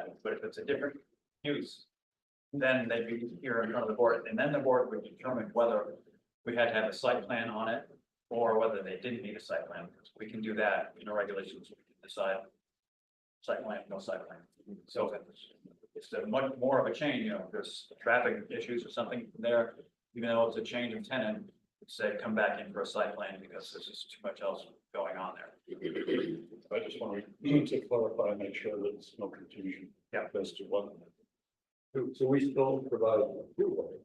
that, but if it's a different use, then they'd be here in front of the board, and then the board would determine whether we had to have a site plan on it, or whether they didn't need a site plan. We can do that in our regulations, we can decide site plan, no site plan. So it's a much more of a change, you know, if there's traffic issues or something there, even though it's a change of tenant, say, come back in for a site plan because there's just too much else going on there. I just want to clarify, make sure that there's no confusion. Yeah. As to what. So we still provide approval.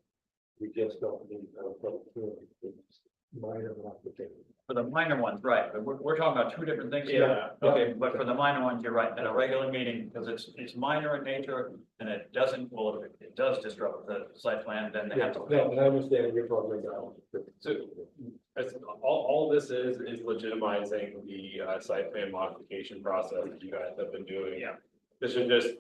We just don't need a public hearing. It's minor modification. For the minor ones, right, but we're talking about two different things. Yeah. Okay, but for the minor ones, you're right, at a regular meeting, because it's minor in nature, and it doesn't, well, if it does disrupt the site plan, then they have to. No, I understand you're talking about. So, all this is legitimizing the site plan modification process that you guys have been doing. Yeah. This is just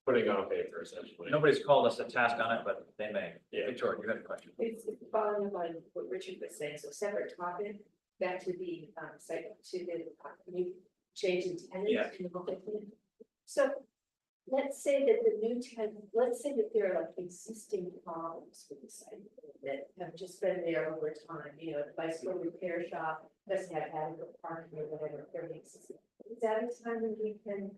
putting on paper essentially. Nobody's called us a task on it, but they may. Yeah. Victoria, you had a question? It's following up on what Richard was saying, so separate topic, back to the site, to the new change in tenants. Yeah. In the multi-tenant. So let's say that the new tenant, let's say that there are like existing problems with the site that have just been there over time, you know, the bicycle repair shop doesn't have adequate parking or whatever, everything existing. Is that a time when we can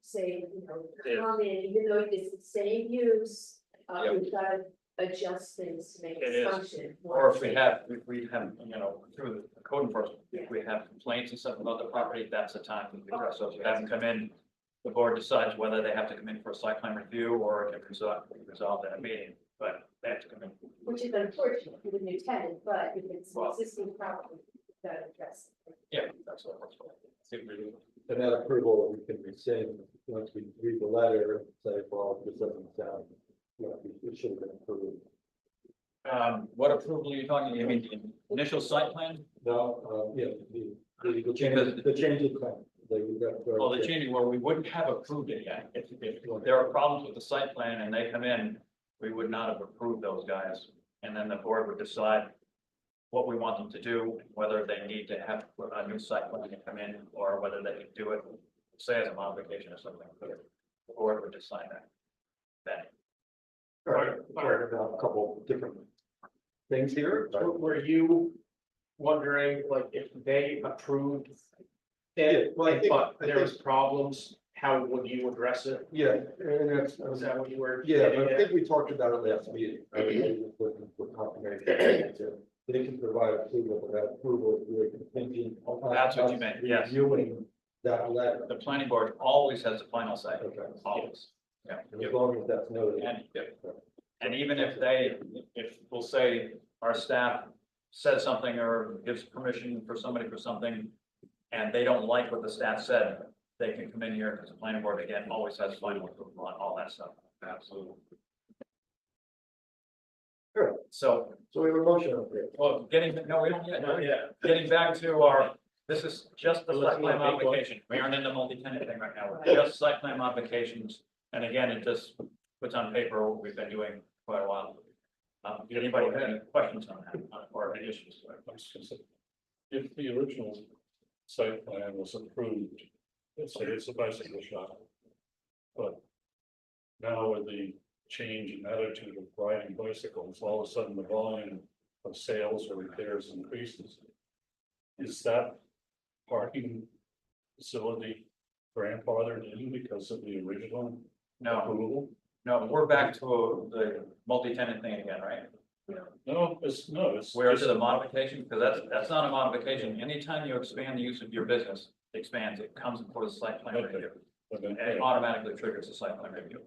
say, you know, come in, even though it's the same use, Yeah. we've got to adjust things to make It it is. function. Or if we have, you know, through the code enforcement, if we have complaints and stuff about the property, that's the time to address. So if you have them come in, the board decides whether they have to come in for a site plan review or it can resolve at a meeting, but they have to come in. Which is unfortunate for the new tenant, but if it's an Well- existing problem, we've got to address it. Yeah, that's what it's for. And that approval, we can rescind once we read the letter, say, well, this doesn't sound, you know, it should have been approved. What approval are you talking? You mean the initial site plan? No, yeah, the change, the change of plan. Well, the changing, well, we wouldn't have approved it yet. If there are problems with the site plan and they come in, we would not have approved those guys. And then the board would decide what we want them to do, whether they need to have a new site plan to come in or whether they can do it, say as a modification or something. The board would decide that. Then. Talking about a couple different things here. Were you wondering, like, if they approved Yeah, it, well, I think- but I there was problems, how would you address it? Yeah, and that's, Is that what you were? yeah, getting but I at? think we talked about it last meeting. I was looking for confirmation. They can provide approval, but that approval is really contingent. on That's what you us meant, yes. Reviewing that letter. The planning board always has the final say, Okay. always. Yeah. As long as that's noted. And even if if we'll say our staff says something or gives permission for somebody for something, and they don't like what the staff said, they can come in here because the planning board again always has final approval on all that stuff. Absolutely. Sure. So, So we have a motion up there. well, no, we don't yet. Getting back to our, this is just the site plan modification. We aren't in the multi-tenant thing right now. We're just site plan modifications. And again, it just puts on paper what we've been doing quite a while. Did anybody have any questions on that or any issues? If the original site plan was approved, let's say it's a bicycle shop. But now with the change in attitude of riding bicycles, all of a sudden the volume of sales or repairs increases. Is that parking facility grandfathered in because of the original No, approval? no, we're back to the multi-tenant thing again, right? No, it's. Where is it a modification? Because that's not a modification. Anytime you expand the use of your business, expands, it comes before the site plan Okay. review. And it automatically triggers the site plan review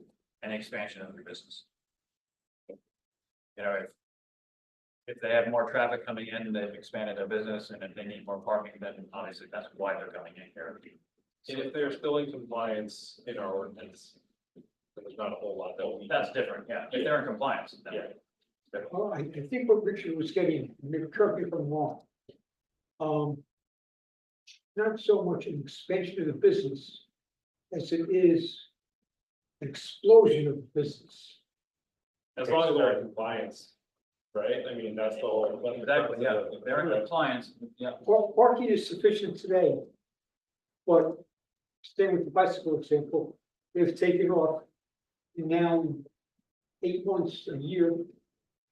and expansion of your business. You know, if they have more traffic coming in, they've expanded their business, and if they need more parking, then obviously that's why they're coming in here. And if they're still in compliance in our ordinance, then there's not a whole lot that we need. That's different, yeah. If they're in compliance, then. Yeah. Well, I think what Richard was getting, correct me if I'm wrong. Not so much an expansion of the business as it is an explosion of business. As long as they're in compliance, right? I mean, that's the whole. Exactly, yeah. If they're in compliance, yeah. Well, parking is sufficient today. But staying with the bicycle example, they've taken off. And now, 8 months, a year,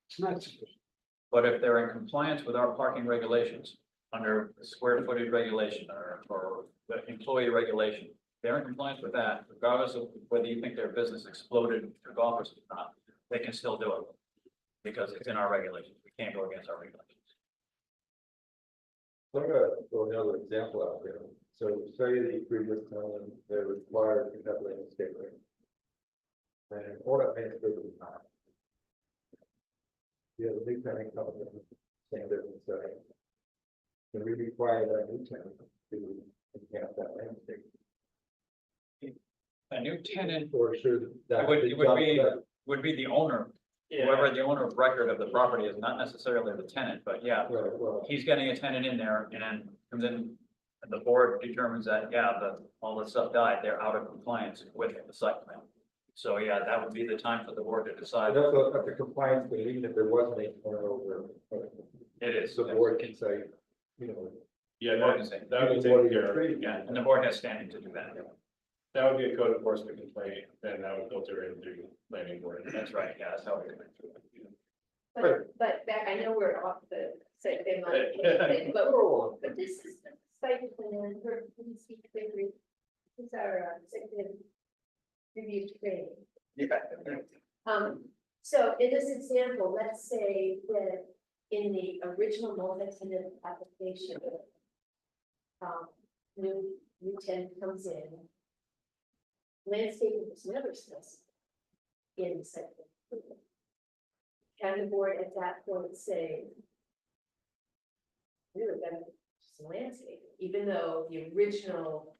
it's not sufficient. But if they're in compliance with our parking regulations, under the square footage regulation or the employee regulation, they're in compliance with that, regardless of whether you think their business exploded through golfers or not, they can still do it. Because it's in our regulations. We can't go against our regulations. I'm gonna throw another example out there. So say the previous time they're required to have landscaping. And all that landscaping is not. You have a new tenant coming in, standard and setting. Can we require that new tenant to enhance that landscape? A new tenant Or should that? would be the owner, whoever the owner of record of the property is, not necessarily the tenant, but yeah, Right, well, he's getting a tenant in there and then comes in. And the board determines that, yeah, all the stuff died, they're out of compliance with the site plan. So yeah, that would be the time for the board to I decide. know that the compliance, but even if there wasn't a turnover, It is. the board can say, you know. Yeah, Board that, can say, that would be what taken do you care of. treat? yeah, and the board has standing to do that. That would be a code enforcement complaint, then that would filter into planning board. That's right, yeah, that's how it is. But back, I know we're off the site plan modification, but this is the site plan for, please be clear, this is our site plan review training. So in this example, let's say that in the original multi-tenant application, new tenant comes in. Landscaping was never specified in the site plan. Can the board at that point say, really better just landscape, even though the original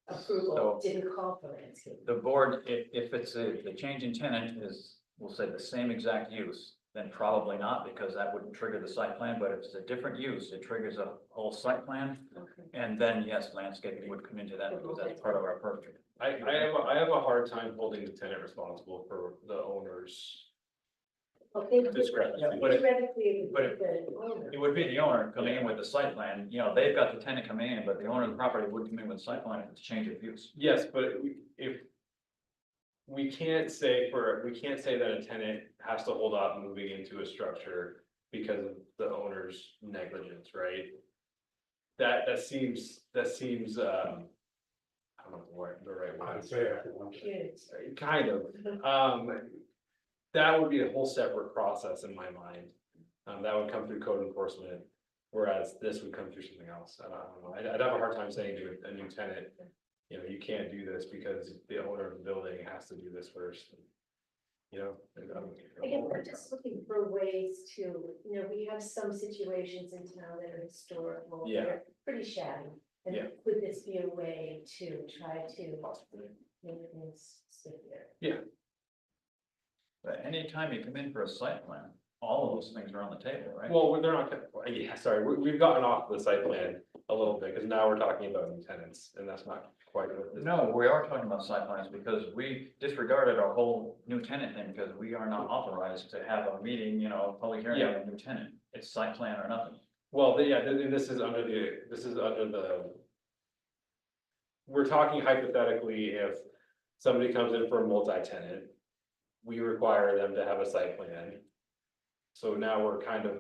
approval didn't call for landscape? The board, if it's the change in tenant is, we'll say the same exact use, then probably not, because that wouldn't trigger the site plan, but if it's a different use, it triggers a whole site plan. Okay. And then, yes, landscaping would come into that, because that's part of our purview. I have a hard time holding the tenant responsible for the owner's Okay. discrepancy. Yeah, but Theoretically, but it- the owner. It would be the owner coming in with the site plan, you know, they've got the tenant coming in, but the owner of the property would come in with the site plan if it's a change of use. Yes, but if we can't say that a tenant has to hold off moving into a structure because of the owner's negligence, right? That seems, I don't know what the right word is. Kids. Kind of, that would be a whole separate process in my mind. That would come through code enforcement, whereas this would come through something else. I don't know, I'd have a hard time saying to a new tenant, you know, you can't do this because the owner of the building has to do this first. You know? I guess we're just looking for ways to, you know, we have some situations in town that are historical, Yeah. they're pretty shabby. And Yeah. could this be a way to try to make things stick there? But anytime you come in for a site plan, all of those things are on the table, right? Well, they're not, yeah, sorry, we've gotten off the site plan a little bit, because now we're talking about new tenants, and that's not quite what this. No, we are talking about site plans because we disregarded our whole new tenant thing because we are not authorized to have a meeting, you know, public hearing on a new tenant. It's site plan or nothing. Well, yeah, this is under the. We're talking hypothetically, if somebody comes in for a multi-tenant, we require them to have a site plan. So now we're kind of,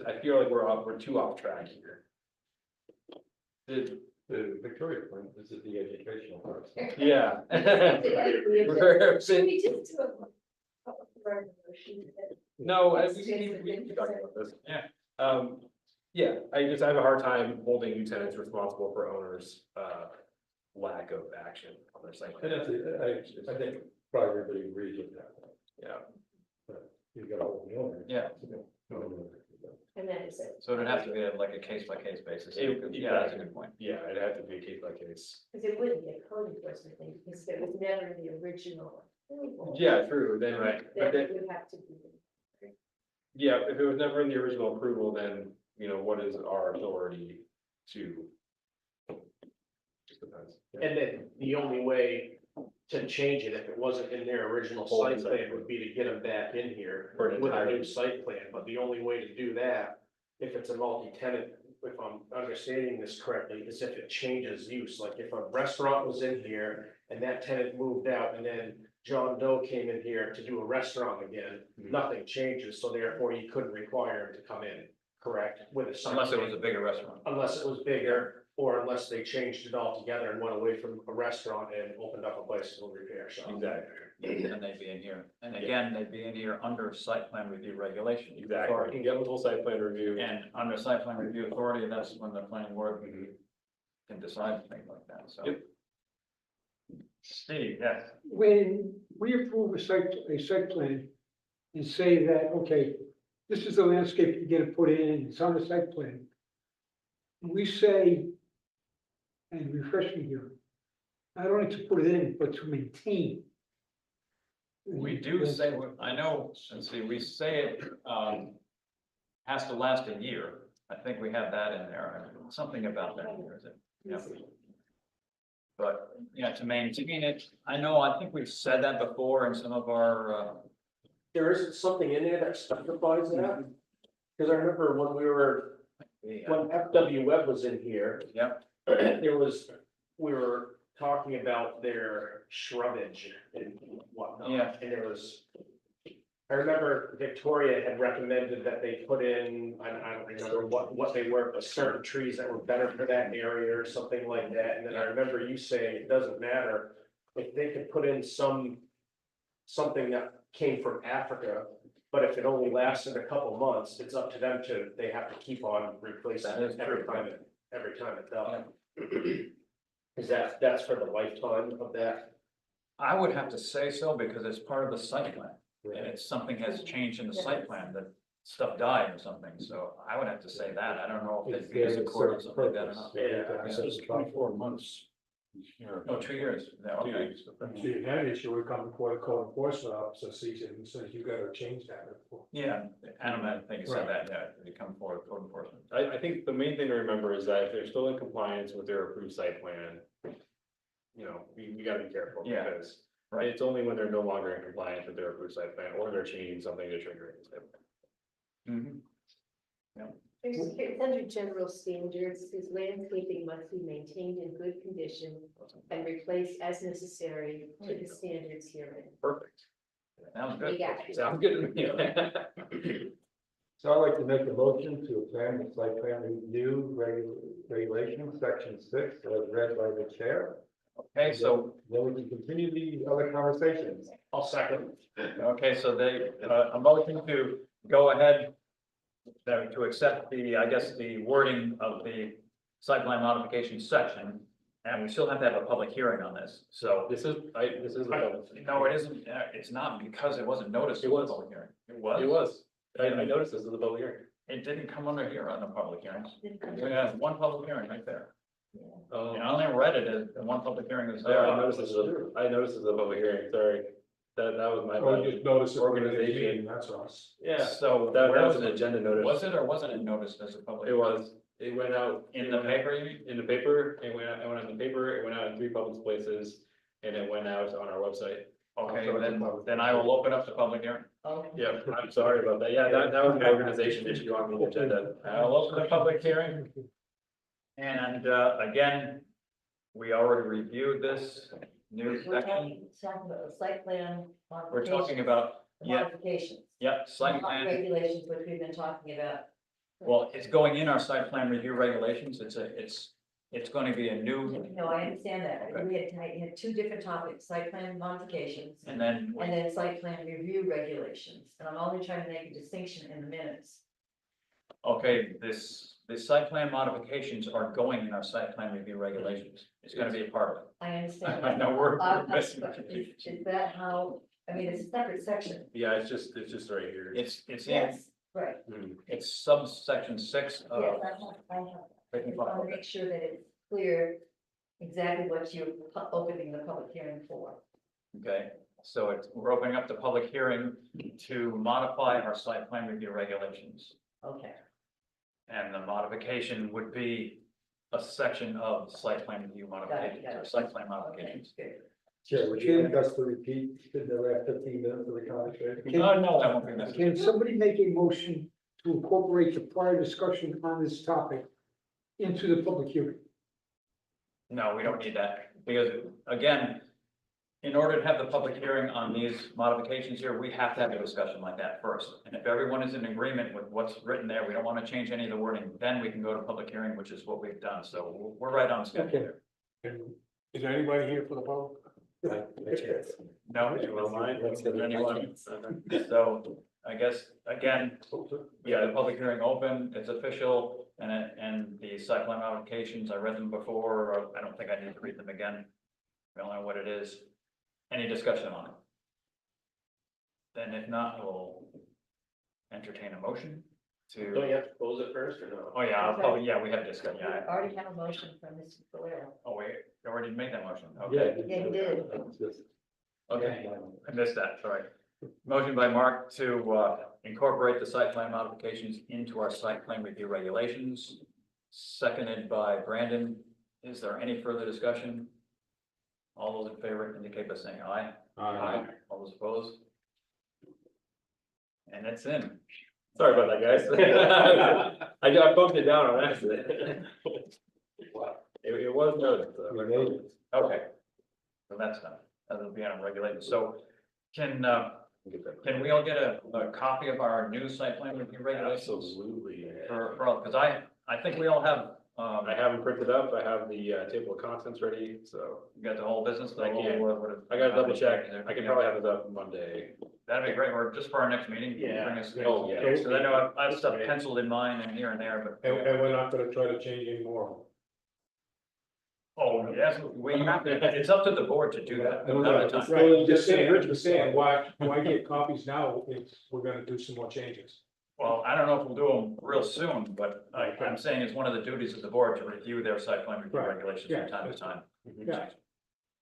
I feel like we're too off track here. The Victoria point, this is the educational part. Yeah. Should we just do a motion that- No, we talked about this. Yeah. Yeah, I have a hard time holding new tenants responsible for owners' lack of action on their site. And I think probably everybody agrees with that. Yeah, You got all the owners. Yeah. And that is it, So it'd have to be like a case by case basis. Yeah, that's a good point. yeah, it'd have to be a case by case. because it wouldn't be a code enforcement thing, because there was never the original approval. Yeah, true, then, Right. but Then then, it would have to be. yeah, if it was never in the original approval, then, you know, what is our authority to? Just depends. And then the only way to change it, if it wasn't in their original site plan, would be to get them back in here For an with a entire- new site plan, but the only way to do that, if it's a multi-tenant, if I'm understanding this correctly, is if it changes use, like if a restaurant was in here and that tenant moved out and then John Doe came in here to do a restaurant again, nothing changes, so therefore you couldn't require him to come in, correct? With a sign. Unless it was a bigger restaurant. Unless it was bigger, or unless they changed it altogether and went away from a restaurant and opened up a bicycle repair shop. Exactly. And they'd be in here. And again, they'd be in here under site plan review regulation. Exactly. You can get a full site plan review. And under site plan review authority, that's when the planning board Mhm. can decide things like that, so. Yep. Steve, yes. When we approve a site plan and say that, okay, this is the landscape you're gonna put in, it's on the site plan. We say, and refresh me here, not only to put it in, but to maintain. We do say, I know, let's see, we say it, has to last a year. I think we have that in there, something about that here, is it? Yeah. But, yeah, to maintain it, I know, I think we've said that before in some of our, There isn't something in there that specifies that? Cause I remember when we were, when FW Web was in here, Yep, there was, we were talking about their shrubbage and whatnot. Yeah. And there was, I remember Victoria had recommended that they put in, I don't remember what they were, but certain trees that were better for that area or something like that. And then I remember you saying it doesn't matter if they could put in something that came from Africa, but if it only lasted a couple months, it's up to them to, they have to keep on replacing That is it every true. time it does. Is that's for the lifetime of that? I would have to say so because it's part of the site plan. And it's something has changed in the site plan that stuff died or something, so I would have to say that. I don't know if It's they use a very court or something like that or purpose. not. Yeah. It says 24 months. Here. Oh, 2 years, yeah, okay. So you had an issue, we come before the code enforcement officer sees it and says, you gotta change that. Yeah, Adam, I think you said that, yeah, they come forward, code enforcement. I think the main thing to remember is that if they're still in compliance with their approved site plan, you know, we gotta be careful. Yeah. Because Right. it's only when they're no longer in compliance with their approved site plan, or they're changing something to trigger it. Mhm. It's under general standards, says landscaping must be maintained in good condition and replaced as necessary to the standards herein. Perfect. Sounds We good. got it. Sounds good. Yeah. So I'd like to make a motion to amend the site plan review regulation, section 6, as read by the chair. Okay, so, Then we can continue the other conversations. I'll second. okay, so they, a motion to go ahead to accept the, I guess, the wording of the site plan modification section. And we still have to have a public hearing on this, so. This is, this is. No, it isn't, it's not because it wasn't noticed. It as a was. public hearing. It was? It was. I noticed this is a public hearing. It didn't come under here on the public hearings. We had one public hearing right there. Oh. And I only read it as the one public hearing was Oh, there. I noticed this is I noticed this is a public hearing, sorry. That was my. Oh, you just notice it. Organization. That's us. Yeah, So that where was was an it? agenda notice. Was it or wasn't it noticed as a public? It was, it went out. In the paper, you mean? In the paper, it went out in the paper, it went out in 3 public places, and it went out on our website. Okay, then I will open up the public hearing. Yeah, I'm sorry about that. Yeah, that was an organization issue on the agenda. I'll open the public hearing. And again, we already reviewed this new We're section. talking about the site plan. We're talking about, yeah, Modifications. yep, site Not plan. Regulations, which we've been talking about. Well, it's going in our site plan review regulations. It's going to be a new, No, I understand that. Okay. We had 2 different topics, site plan modifications and then, and then site plan review regulations. And I'm only trying to make a distinction in the minutes. okay, the site plan modifications are going in our site plan review regulations. It's gonna be a part of it. I understand I that. know we're Uh, missing. Is that how, I mean, it's a separate section. Yeah, it's just right here. It's in, Yes, right. it's subsection 6 of. Yes, I have. I just want to make sure that it's clear exactly what you're opening the public hearing for. Okay, so we're opening up the public hearing to modify our site plan review regulations. Okay. And the modification would be a section of site plan review modifications or site plan modifications. Good. Chair, would you like us to repeat in the last 15 minutes of the conversation? No, no, that won't be necessary. Can somebody make a motion to incorporate the prior discussion on this topic into the public hearing. No, we don't need that, because again, in order to have the public hearing on these modifications here, we have to have a discussion like that first. And if everyone is in agreement with what's written there, we don't want to change any of the wording, then we can go to public hearing, which is what we've done. So we're right on schedule Okay. there. Is there anybody here for the public? No, anyone? So I guess, again, yeah, the public hearing open, it's official, and the site plan modifications, I read them before, I don't think I need to read them again. We all know what it is. Any discussion on it? Then if not, we'll entertain a motion Don't to, you have to close it first or no? oh yeah, I'll probably, yeah, we have discussed, We yeah. already have a motion from Mr. Valero. Oh, wait, you already made that motion, okay, Yeah, you did. okay, I missed that, sorry. Motion by Mark to incorporate the site plan modifications into our site plan review regulations. Seconded by Brandon. Is there any further discussion? All those in favor indicate by saying aye. Aye. All those opposed? And it's in. Sorry about that, guys. I bumped it down on accident. It was noted, so. We made it. Okay. So that's done. That'll be on regulated. So can we all get a copy of our new site plan review regulations? Absolutely. Because I think we all have, I have them printed up. I have the table of contents ready, so you got the whole business. I can. I gotta double check. I can probably have it up Monday. That'd be great, or just for our next meeting. Yeah. Bring us- Oh, yeah. So I know I have stuff penciled in mine and here and there, but. And we're not gonna try to change any more. Oh, yes, we have to, it's up to the board to do that. Another time. Right, just saying, Rich was saying, why get copies now if we're gonna do some more changes? Well, I don't know if we'll do them real soon, but I'm saying it's one of the duties of the board to review their site plan review Right. regulations Yeah. from time to time. Yeah.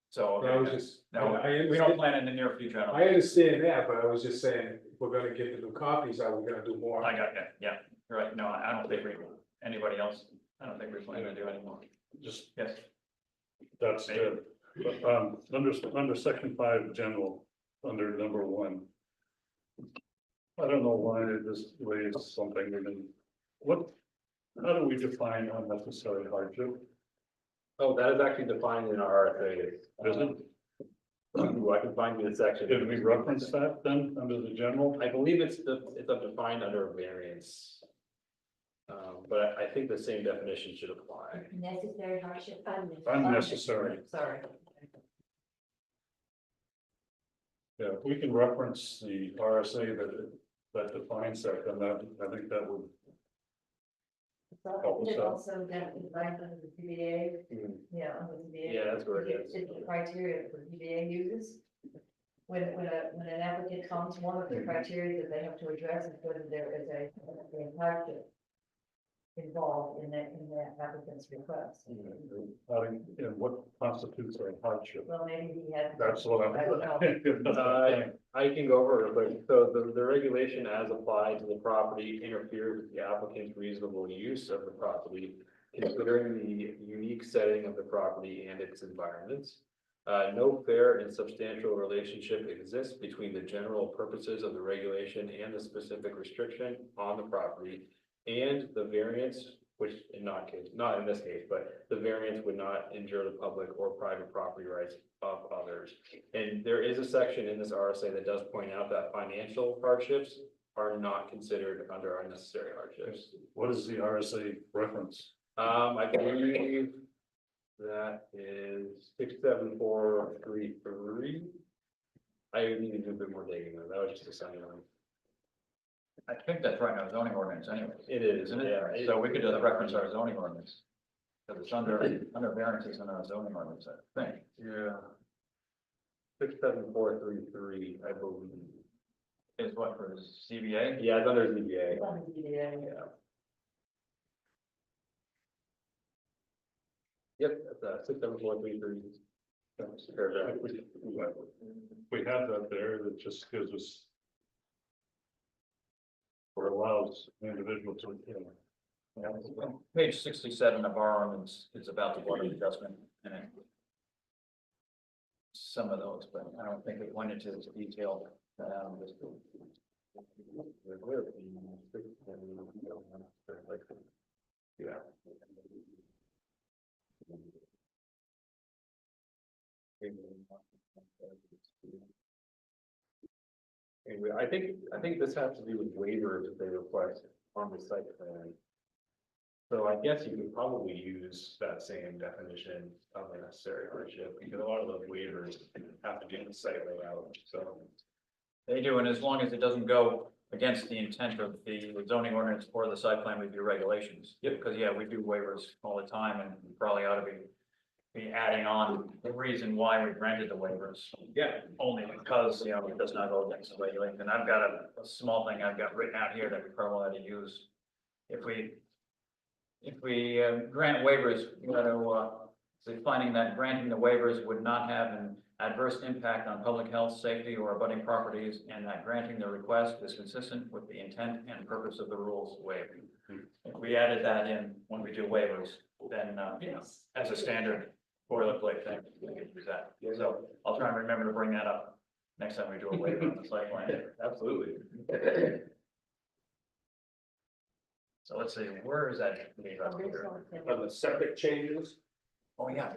So, But I was just, no, I we don't understand, plan in the near future. I don't I understand that, but I was just saying, if we're gonna get the new copies, are we gonna do more? I got you, yeah, you're right, no, I don't think anybody else, I don't think we plan to do anymore. Just, Yes, that's good. But, under section 5, general, under number 1. I don't know why this raised something, how do we define unnecessary hardship? Oh, that is actually defined in our RSA. Is it? Ooh, I can find you the section. Did we reference that then, under the general? I believe it's defined under variance. But I think the same definition should apply. Necessary hardship. Unnecessary. Sorry. Yeah, if we can reference the RSA that defines that, then I think that would. So it also that defined under the PBA, Mhm. yeah, under the PBA. Yeah, that's where it is. It's the criteria that the PBA uses. When an applicant comes, one of the criteria that they have to address is whether there is a hardship involved in that applicant's request. And what constitutes a hardship? Well, maybe he had. That's what I don't know. I'm. I can go over it, but so the regulation as applied to the property interferes with the applicant's reasonable use of the property, considering the unique setting of the property and its environments. No fair and substantial relationship exists between the general purposes of the regulation and the specific restriction on the property. And the variance, which not in this case, but the variance would not injure the public or private property rights of others. And there is a section in this RSA that does point out that financial hardships are not considered under unnecessary hardships. What is the RSA reference? I believe that is 67433. I need to do a bit more digging though. That was just a sign on. I think that's right in our zoning ordinance anyway, It is, isn't it? yeah. So we could just reference our zoning ordinance. Because it's under variances in our zoning ordinance, I think. Yeah. 67433, I believe. Is what for CBA? Yeah, it's under ZBA. It's under the PBA. Yeah. Yep, that's 67433. Paragraph. We have that there, that just gives us. Or allows an individual to, Page 67 of our ordinance is about the water adjustment and it. Some of those, but I don't think it went into this detail. Yeah. Anyway, I think this has to do with waivers that they request on the site plan. So I guess you could probably use that same definition of a necessary hardship, because a lot of those waivers have to do with site layout, so. They do, and as long as it doesn't go against the intent of the zoning ordinance or the site plan review regulations. Yep. Because, yeah, we do waivers all the time, and we probably ought to be adding on the reason why we granted the waivers. Yeah. Only because, you know, it does not go against the regulations, and I've got a small thing I've got written out here that we probably ought to use. If we grant waivers, we ought to, say finding that granting the waivers would not have an adverse impact on public health, safety, or abutting properties, and that granting the request is consistent with the intent and purpose of the rules waived. If we added that in when we do waivers, then, you know, as a standard boilerplate thing, we can use that. So I'll try and remember to bring that up next time we do a waiver on the site plan. Absolutely. So let's see, where is that? On the septic changes, Oh, yeah.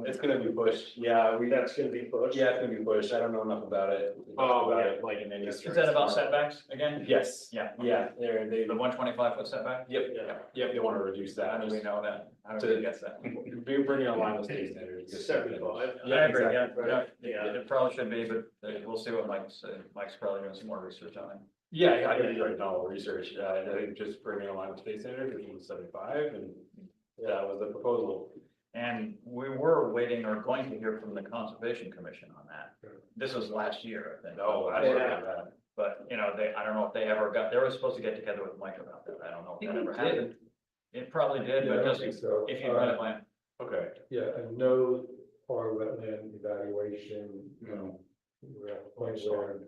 It's gonna be pushed, yeah, that's gonna be pushed. yeah, it's gonna be pushed, I don't know enough about it. Oh, About yeah. it, like in any. Is that about setbacks again? Yes, Yeah. yeah, they, The 125-foot setback? yep, they wanna reduce that. How do we know that? How do To- we guess that? Be bringing online with state standards. 75. Yeah, I agree, yeah, exactly. yeah, it probably should be, but we'll see what Mike's probably doing some more research on it. Yeah, I did right now research, I think just bringing along with state standards, which was 75, and that was the proposal. And we were waiting or going to hear from the Conservation Commission on that. This was last year, I think. No, I Yeah. worked on that. But, you know, I don't know if they ever they were supposed to get together with Mike about that. I don't know if that ever happened. It probably did, Yeah, I but don't just think so. if you run it by. Okay. Yeah, and no our wetland evaluation, we're at a point where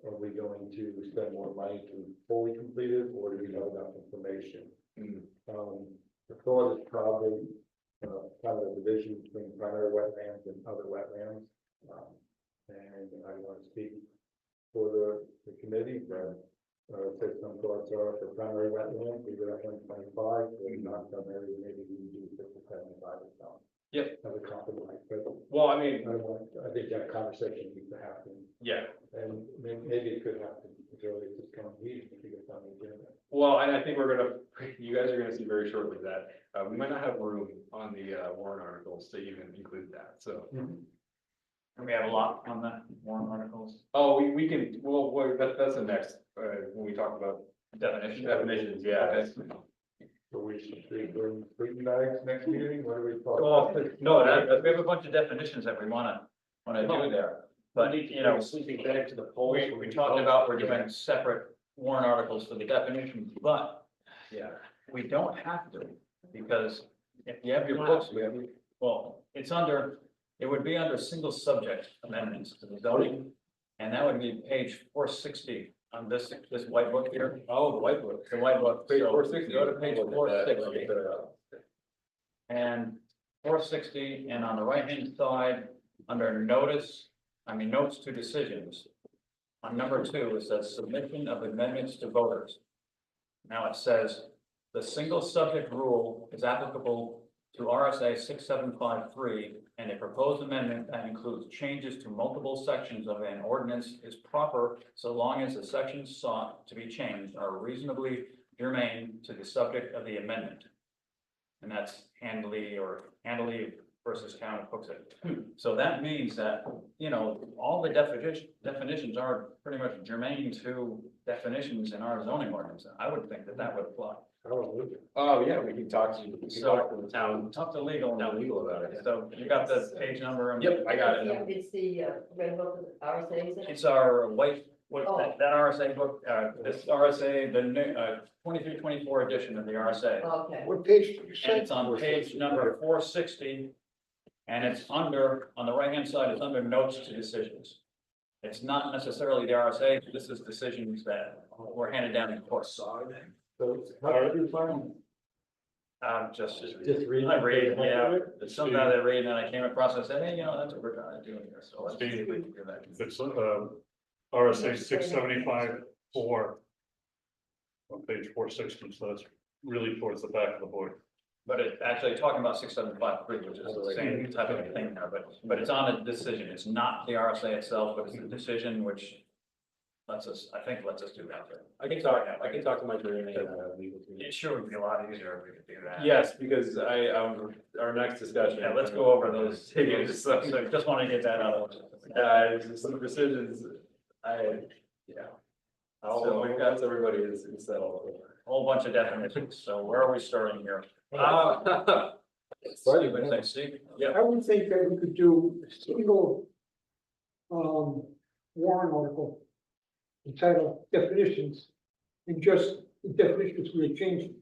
are we going to spend more money to fully complete it, or do we have enough information? The thought is probably, kind of a division between primary wetlands and other wetlands. And I want to speak for the committee, but, say some thoughts are for primary wetlands, we go at 125, for non-primary, maybe we do 50-75 or something. Yep. As a compromise, but Well, I mean, I think that conversation needs to happen, yeah, and maybe it could happen, really, just come meeting, if you get on the agenda. well, and I think you guys are gonna see very shortly that, we might not have room on the, warrant articles to even include that, so. And we have a lot on the warrant articles. Oh, we can, well, that's the next, when we talk about definitions, yeah. Okay. So we should bring sleeping bags next meeting, what do we talk? Well, no, we have a bunch of definitions that we wanna do there. But, you know, Sleeping bag to the poles. we talked about we're doing separate warrant articles for the definitions, but Yeah. we don't have to, because if you have your books, well, it would be under single subject amendments to the zoning. And that would be page 460 on this white book here. Oh, the white book. The white book. Page So 460. Go to page I'll look at that. 460. And 460, and on the right-hand side, under notes to decisions. On number 2, it says submission of amendments to voters. Now it says, the single subject rule is applicable to RSA 6753, and a proposed amendment that includes changes to multiple sections of an ordinance is proper so long as the sections sought to be changed are reasonably germane to the subject of the amendment. And that's Handley versus Town of Hooksett. So that means that, you know, all the definitions are pretty much germane to definitions in our zoning ordinance. I would think that would apply. Oh, yeah, we can talk to the town Talk to legal. legal about it. So you got the page number? And Yep, I got it. Yeah, it's the red book of RSA. It's our white, Oh. that RSA book, this RSA, the new, 23-24 edition of the RSA. Okay. What page did you And say? it's on page number 460. And it's on the right-hand side, it's under notes to decisions. It's not necessarily the RSA, this is decisions that were handed down in court. So, how do you find? Just read. I read, yeah, it's something that I read and I came across and said, hey, you know, that's what we're trying to do here, so let's see if we can do that. It's, RSA 675-4 on page 460, so that's really towards the back of the board. But it's actually talking about 675(3), which is the same type of thing there, but it's on a decision, it's not the RSA itself, but it's the decision which lets us, I think lets us do that. I can talk to my attorney and legal team. It sure would be a lot easier if we could do that. Yes, because our next discussion. Yeah, let's go over those. Yes. So just want to get that out. Some decisions, yeah. So We've got everybody is settled. Whole bunch of definitions, so where are we starting here? Starting Steve, now. Steve? I would think that we could do a single warrant article entitled definitions, and just the definitions we changed.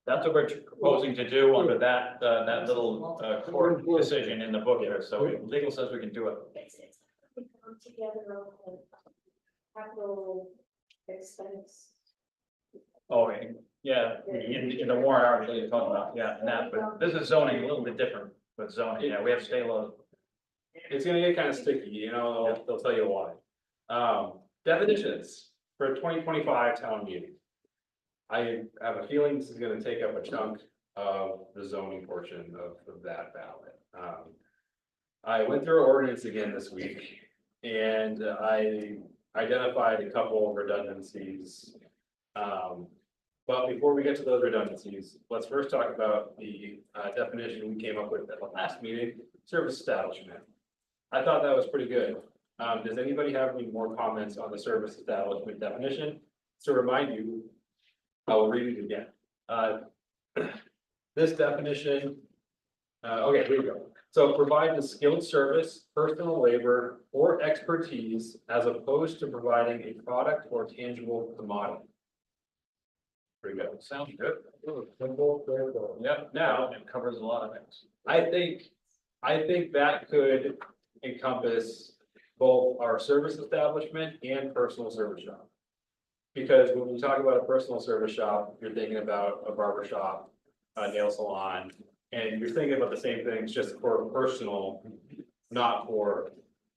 That's what we're proposing to do under that, that little court decision in the book here, so if legal says we can do it. It's come together on capital expense. Oh, yeah, in the warrant article you're talking about, yeah, and that, but this is zoning a little bit different with zoning, yeah, we have state law. It's gonna get kind of sticky, you know, they'll tell you why. Definitions for 2025 town meeting. I have a feeling this is gonna take up a chunk of the zoning portion of that ballot. I went through our ordinance again this week, and I identified a couple of redundancies. But before we get to those redundancies, let's first talk about the definition we came up with at the last meeting, service establishment. I thought that was pretty good. Does anybody have any more comments on the service establishment definition? To remind you, I will read it again. This definition, okay, here we go. So provide a skilled service, personal labor, or expertise as opposed to providing a product or tangible commodity. Pretty good. Sounds good. Simple, straightforward. Yep, now it covers a lot of things. I think that could encompass both our service establishment and personal service shop. Because when we talk about a personal service shop, you're thinking about a barber shop, a nail salon, and you're thinking about the same things just for personal, not for.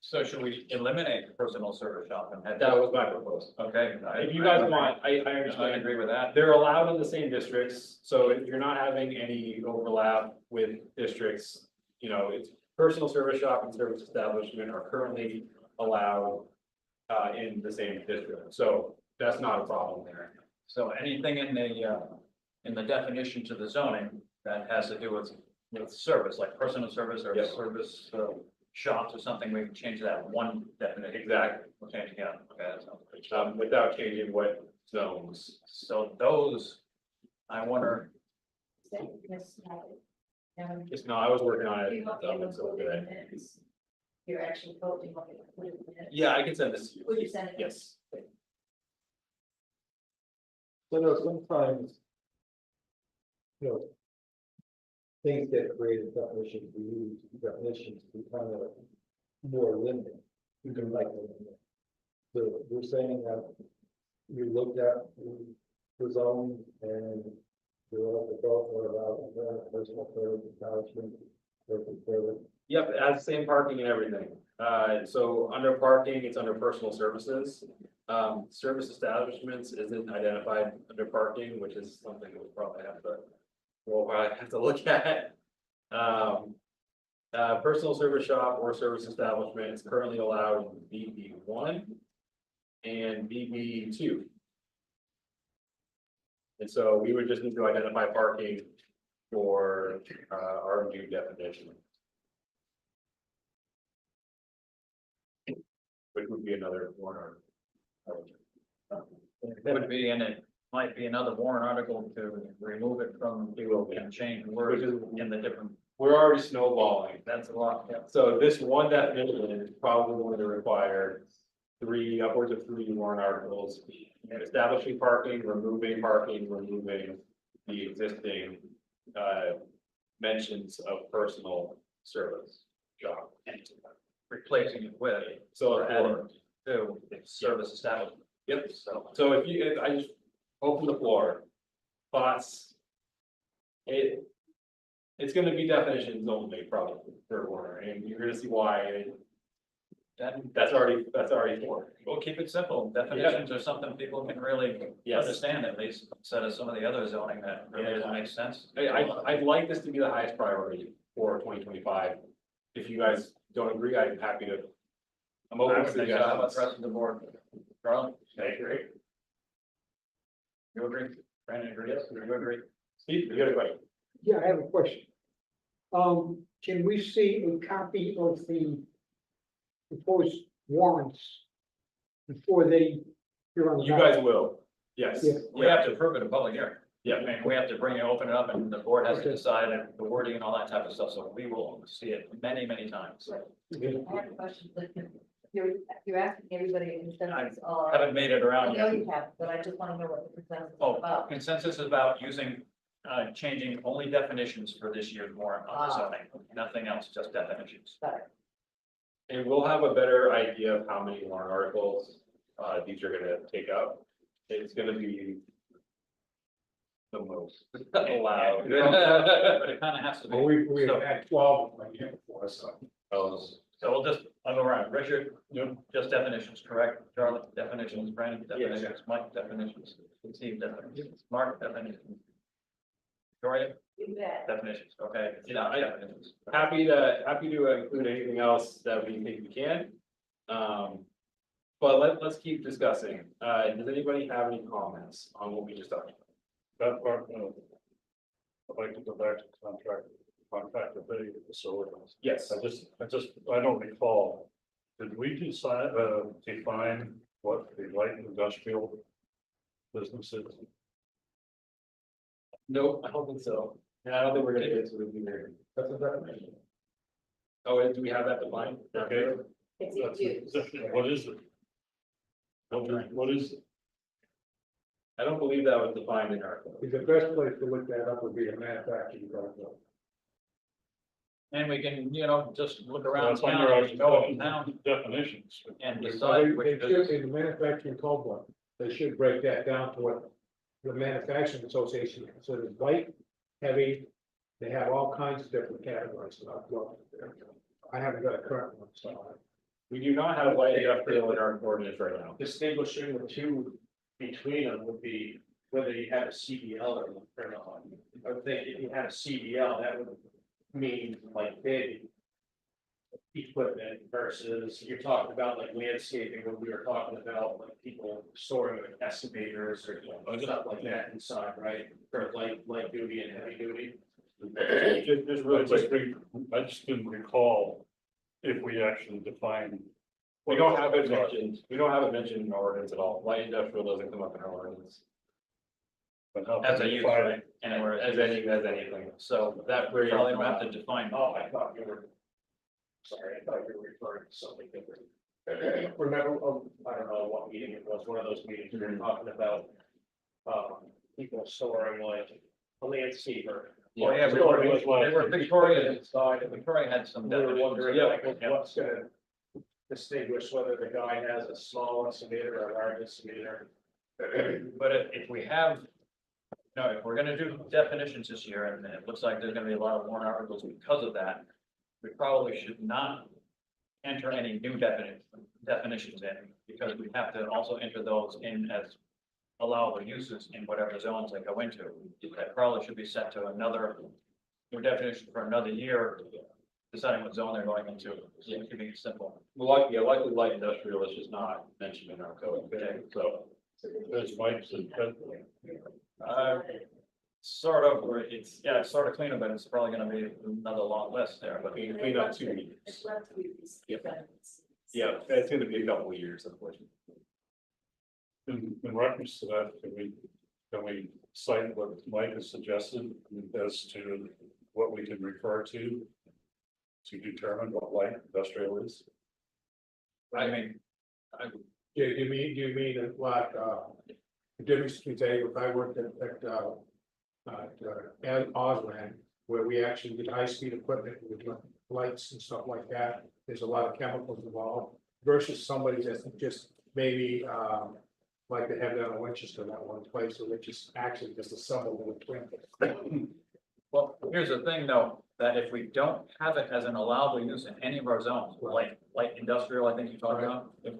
So should we eliminate the personal service shop and have That was my proposal. Okay. If you guys want, I I understand. agree with that. They're allowed in the same districts, so if you're not having any overlap with districts, you know, it's personal service shop and service establishment are currently allowed in the same district, so that's not a problem there. So anything in the definition to the zoning that has to do with service, like personal service or Yep. service shops or something, we can change that one definition. Exactly. We'll change it again. Okay, that sounds good. Without changing what zones. So those, I wonder, Just no, I was working on it. You want me to include it in minutes? You're actually voting on it, put it in minutes. Yeah, I can send this to you. Will you send it? Yes. So there are sometimes, things get created, definitions, we use definitions to kind of more limited. You can like, so we're saying that you looked at the zone and you're all the golf or about personal service establishment, personal service. Yep, it has the same parking and everything. So under parking, it's under personal services. Service establishments isn't identified under parking, which is something we'll probably have to look at. Personal service shop or service establishment is currently allowed in BB1 and BB2. And so we would just need to identify parking for our new definition. Which would be another warrant article. it would be, and it might be another warrant article to remove it from, It will be. and change words in the different, We're already snowballing. that's a lot, yeah. So this one definition is probably going to require upwards of three warrant articles. Establishing parking, removing the existing mentions of personal service shop. Replacing it with, So or adding to service establishment. Yep. So if I just open the floor, thoughts. It's gonna be definitions only probably for order, and you're gonna see why. That's already four. We'll keep it simple. Definitions are something people can really Yes. understand at least, instead of some of the other zoning that really doesn't make sense. I'd like this to be the highest priority for 2025. If you guys don't agree, I'm happy to. I'm I open would to think so. How about suggestions. the rest of the board? Charlie, I agree. you agree? Brandon agrees? You agree? Steve, you got a question? Yeah, I have a question. Can we see a copy of the proposed warrants before they appear on the You ballot? guys will, yes. Yeah. We have to approve it in public hearing. Yeah. I mean, we have to bring it, open it up, and the board has to Okay. decide the wording and all that type of stuff, so we will see it many, many times. I have a question, but you're asking everybody in consensus or. Haven't made it I around know yet. you have, but I just want to know what the consensus is Oh, about. consensus is about using, changing only definitions for this year's warrant on the zoning, nothing else, just definitions. Got it. And we'll have a better idea of how many warrant articles, these are gonna take up. It's gonna be the most allowed. But it kind of has to Well, be. we So- had 12 like year before, so. So we'll just, I'll go around. Richard, just definitions, correct? Charlie, definitions. Brandon, definitions. Mike, definitions. Steve, definitions. Mark, definitions. Victoria, You bet. definitions. Okay. Yeah, I- Definitions. Happy to include anything else that we think we can. But let's keep discussing. Does anybody have any comments on what we just talked about? That part, I'd like to go back to contract the video facilities. Yes. I don't recall, did we decide, define what the light industrial business is? Nope, I don't think so. And I don't think we're gonna get into it either. That's a definition. Oh, and do we have that defined? Okay. It's That's a it. use. What is it? What is it? I don't believe that was defined in our code. The best place to look that up would be a manufacturing code. And we can, just look around That's under town, our and go up and down definitions. and They decide which should, business. in the manufacturing code book, they should break that down to what the manufacturing association considers light, heavy. They have all kinds of different categories. I haven't got a current one, so. We do not have light industrial in our ordinance right now. Distinguishing the two between them would be whether you had a CDL or not. I would think if you had a CDL, that would mean like big equipment versus you're talking about like landscaping, when we were talking about like people storing like excavators or stuff like that inside, right? For light duty and heavy duty. Just really quick, I just didn't recall if we actually defined. we don't have it mentioned in our ordinance at all. Light industrial doesn't come up in our ordinance. But how As can a we use, define right? it? Anywhere. As anything. So that we probably don't have to define. Oh, I thought you were. Sorry, I thought you were referring to something different. Remember, I don't know what meeting it was, one of those meetings we were talking about. People storing like a landscaper. Well, yeah, they were Victoria, Inside, and Victoria had some we were definitions. wondering Yeah, like yeah. what's gonna distinguish whether the guy has a small excavator or a large excavator. But if we have, if we're gonna do definitions this year, and it looks like there's gonna be a lot of warrant articles because of that, we probably should not enter any new definitions in, because we have to also enter those in as allowable uses in whatever zones they go into. That probably should be set to another new definition for another year, deciding what zone they're going into, keeping it simple. Likely light industrial is just not mentioned in our code. Okay. So As Mike said, Sort of, or it's sort of cleaner, but it's probably gonna be another long list there, but. we can clean up 2 years. It's left to be these Yep. defendants. Yeah, it's gonna be a couple of years, unfortunately. in reference to that, can we cite what Mike has suggested as to what we can refer to determine what light industrial is? I mean, Do you mean that like, the difference between, say, if I worked at Osland, where we actually did high-speed equipment with lights and stuff like that, there's a lot of chemicals involved, versus somebody that's just maybe, like they have down in Winchester, that one place, where they just actually just assemble little twinkles. well, here's the thing though, that if we don't have it as an allowable use in any of our zones, like light industrial, I think you talked about, if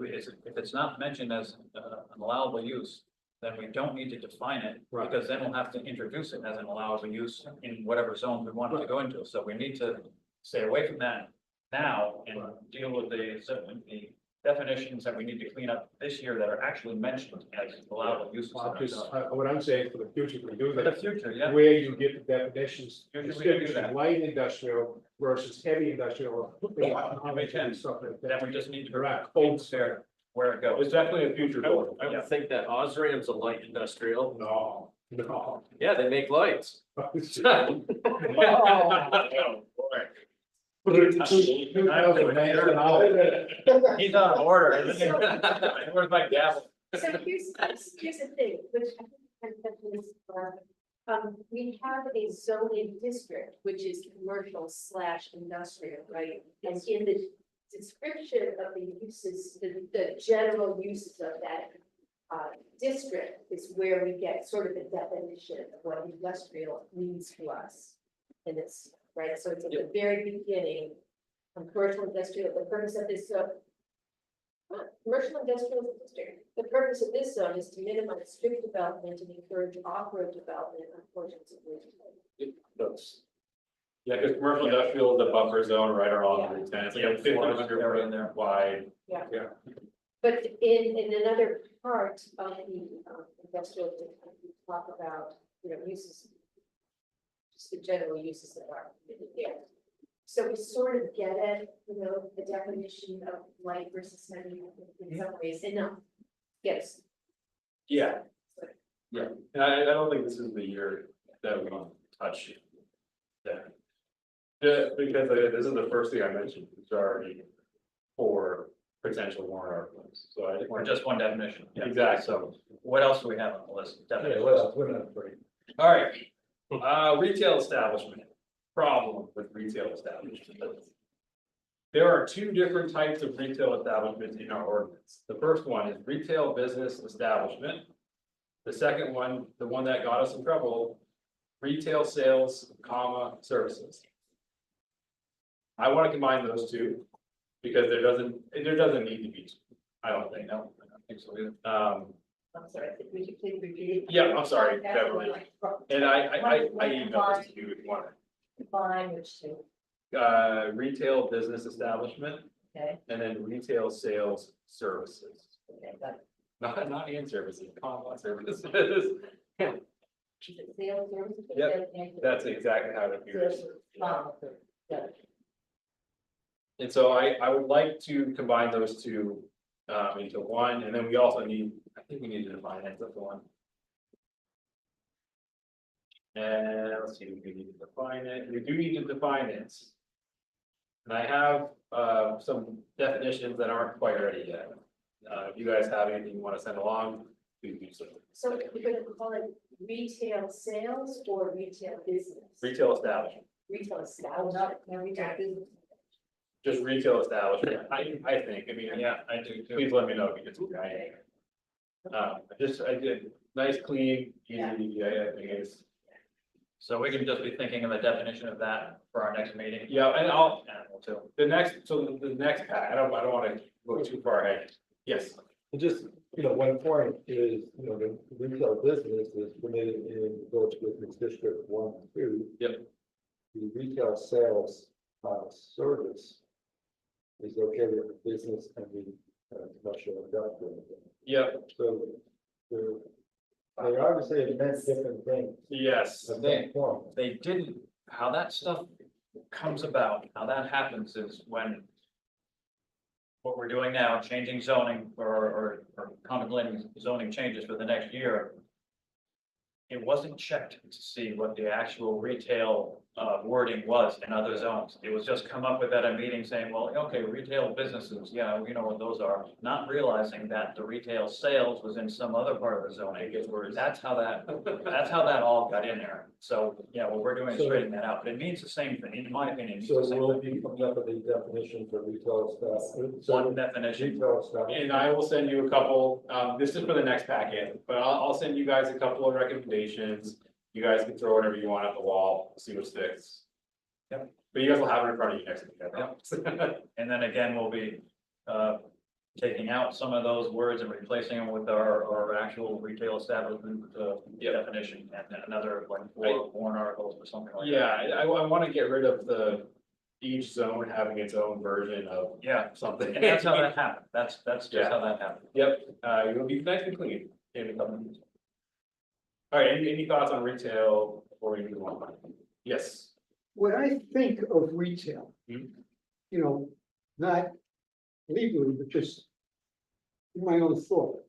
it's not mentioned as an allowable use, then we don't need to define it, Right. because then we'll have to introduce it as an allowable use in whatever zone we want it to go into. So we need to stay away from that now and deal with the definitions that we need to clean up this year that are actually mentioned as allowable uses. in our Because zone. what I'm saying for the future, we do For the that, future, yeah. where you get the definitions, Usually we do distinguishing that. light industrial versus heavy industrial. Makes sense. Stuff like Then that. we just need to Correct. code there where it goes. It's definitely a future goal. I would think that Osram's a light industrial. No, no. Yeah, they make lights. He's on order, isn't he? Where's my gavel? So here's the thing, which I think kind of is, we have a zoning district, which is commercial / industrial, right? And in the description of the uses, the general uses of that district is where we get sort of the definition of what industrial means to us. And it's, right, so it's at the very beginning, commercial industrial, the purpose of this, commercial industrial district, the purpose of this zone is to minimize strict development and encourage off-road development on portions of Route 10. Yeah, because commercial industrial is the buffer zone right around Route 10, it's like Yeah, a 500 area in there. foot wide. But in another part of the industrial district, we talk about, uses, just the general uses that are there. So we sort of get it, the definition of light versus heavy in some ways, enough. Yes. Yeah. Yeah, and I don't think this is the year that we touch that. Yeah, because this is the first thing I mentioned, it's already for potential warrant articles, so I think Or just one definition. Yeah. Exactly. So what else do we have on the list? Yeah, Definitions. what else? We're not free. All right, retail establishment, problem with retail establishment. There are two different types of retail establishments in our ordinance. The first one is retail business establishment. The second one, the one that got us in trouble, retail sales, services. I want to combine those two, because there doesn't need to be, two. I don't think, no, I don't think so either. I'm sorry, would you please repeat? Yeah, I'm sorry, Beverly. And I emailed this to you if you want. Define which two, Retail business establishment okay, and then retail sales services. okay, got it. Not in services, services. Is it sales services? or Yep, sales and- That's exactly how it appears. Sales, okay, got it. And so I would like to combine those two into one, and then we also need, I think we need to define it as one. And let's see, we need to define it, we do need to define it. And I have some definitions that aren't quite ready yet. If you guys have anything you want to send along, please do so. So we're gonna call it retail sales or retail business? Retail establishment, Retail Oh, establishment. no, retail business. just retail establishment, I think, I mean, Yeah, I do too. please let me know if you get some, right? I did nice, clean, easy, I think it's, So we can just be thinking of a definition of that for our next meeting. yeah, and I'll, And we'll too. the next pack, I don't want to go too far ahead. Yes, And just, one point is, the retail business is permitted in village business district 1, 2. Yep. The retail sales, service is located in the business and the commercial industrial. yep, So they obviously have meant different things. yes, At that point, They didn't, how that stuff comes about, how that happens is when what we're doing now, changing zoning or contemplating zoning changes for the next year, it wasn't checked to see what the actual retail wording was in other zones. It was just come up with at a meeting saying, well, okay, retail businesses, yeah, we know what those are. Not realizing that the retail sales was in some other part of the zoning. That's how that all got in there. So, yeah, what we're doing is straightening that out, but it means the same thing, in my opinion. It means so the same we'll thing. be coming up with a definition for retail stuff. One definition. Retail stuff. and I will send you a couple, this is for the next packet, but I'll send you guys a couple of recommendations. You guys can throw whatever you want at the wall, see what sticks. But you guys will have it in front of you next week, I promise. And then again, we'll be, taking out some of those words and replacing them with our actual retail establishment, definition, and then another like four warrant articles or something like that. Yeah, I want to get rid of each zone having its own version of Yeah, something. and that's how that happened, that's just Yeah. how that happened. Yep, you'll be nice and clean in a couple of minutes. All right, any thoughts on retail before we move on? Yes. When I think of retail, Hmm. you know, not legally, but just in my own thought.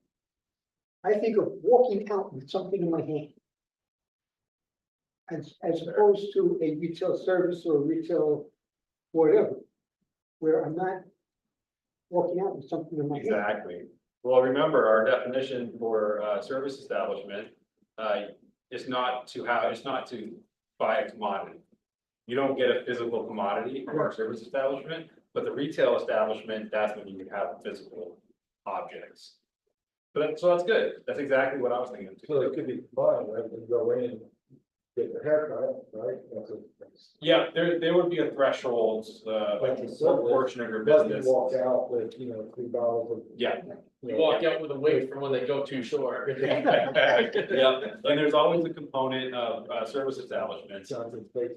I think of walking out with something in my hand. As opposed to a retail service or retail whatever, where I'm not walking out with something in my hand. Exactly. Well, remember, our definition for service establishment is not to buy a commodity. You don't get a physical commodity from our service establishment, but the retail establishment, that's when you would have physical objects. So that's good. That's exactly what I was thinking So too. it could be fun, right, when you go in, get the haircut, right? That's Yeah, there would be a threshold, like Like a a certain portion of your Doesn't business. walk out with, you know, $3 of. Yeah. you know, Walk out with a wig from when they go too short. Yeah, and there's always a component of service establishments. Johnson's Bakery.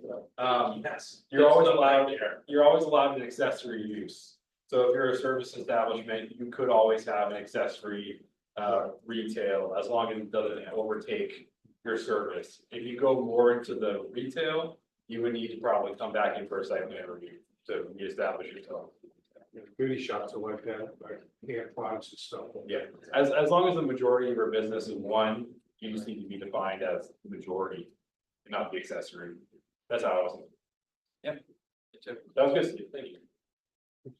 Yes. You're always allowed an accessory use. So if you're a service establishment, you could always have an accessory retail, as long as it doesn't overtake your service. If you go more into the retail, you would need to probably come back in for a site plan review to reestablish yourself. Beauty shops are like that, like hair products and stuff. Yeah, as long as the majority of your business is one, you just need to be defined as the majority, and not the accessory. That's how I was thinking. Yep. That was good, Steve. Thank you.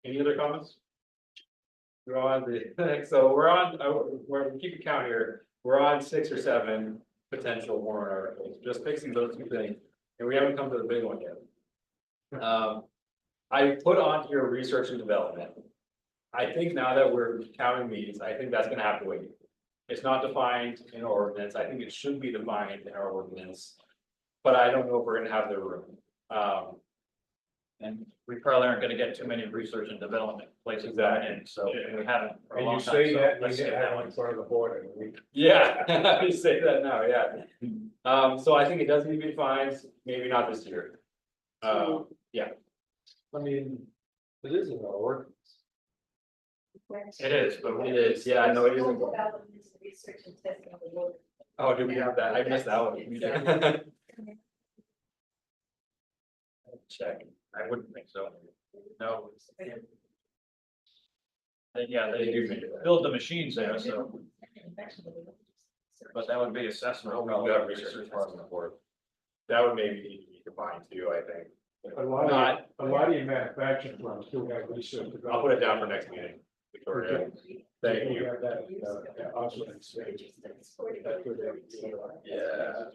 Any other comments? We're on the, so we're keeping count here. We're on 6 or 7 potential warrant articles, just fixing those 2 things, and we haven't come to the big one yet. I put on here research and development. I think now that we're counting these, I think that's gonna have to wait. It's not defined in our ordinance. I think it should be defined in our ordinance. But I don't know if we're gonna have the room. And we probably aren't gonna get too many research and development places that in, so we haven't for a And long you time, say so that, let's you skip get that that one. in front of the board, and we. Yeah, you say that now, yeah. So I think it does need to be defined, maybe not this year. I mean, it is in our ordinance. It is, but It is, yeah, I know it isn't. Research and testing of the water. Oh, do we have that? I missed that one. check, I wouldn't think so. No. Yeah, They do they make that. build the machines there, so, but that would be assessment. Oh, we got research parts on the board. That would maybe need to be defined too, I think. A lot Not- of your manufacturing firms do have research. I'll put it down for next meeting, Victoria. Thank We you. have that, also in stage. That's where they- Yeah.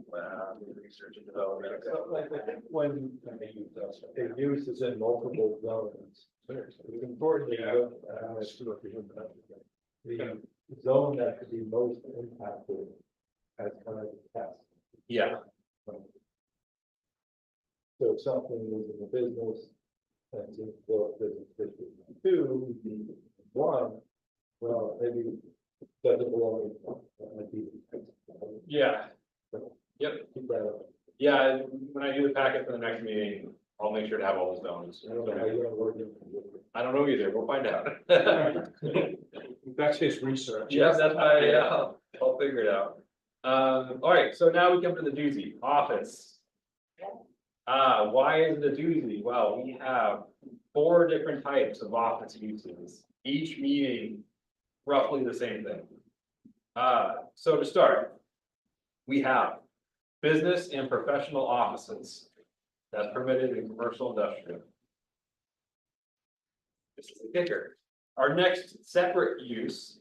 Wow, research and development. When it uses in multiple zones, it's important to know, the zone that could be most impacted as kind of a test. Yeah, So if something is in the business, and it's still business district 2, 1, well, maybe doesn't belong in one, that might be. yeah. Yep, Keep that up. yeah, when I do the packet for the next meeting, I'll make sure to have all those zones. I don't know how you're gonna work it. I don't know either, we'll find out. That's his research. Yes, that's my, yeah, I'll figure it out. All right, so now we come to the doozy, office. Why is it a doozy? Well, we have 4 different types of office uses, each meaning roughly the same thing. So to start, we have business and professional offices. That's permitted in commercial industrial. This is the kicker. Our next separate use,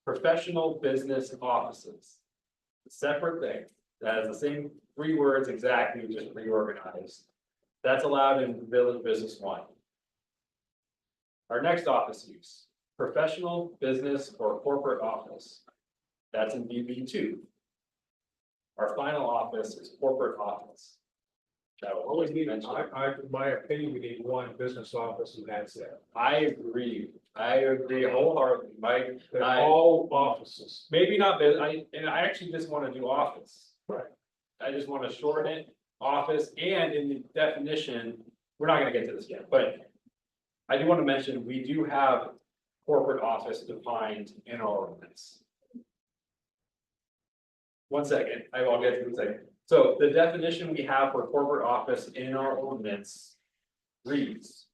professional business offices. Separate thing, that is the same 3 words exactly, just reorganized. That's allowed in Village Business 1. Our next office use, professional, business, or corporate office. That's in BB 2. Our final office is corporate office. That will Always always need, be mentioned. in my opinion, we need one business office and that's it. I agree wholeheartedly, Mike. They're I- all offices. Maybe not, and I actually just wanna do office. Right. I just wanna shorten it, office, and in the definition, we're not gonna get to this yet, but. I do wanna mention, we do have corporate office defined in our ordinance. One second, I'll get to it in a second. So the definition we have for corporate office in our ordinance reads.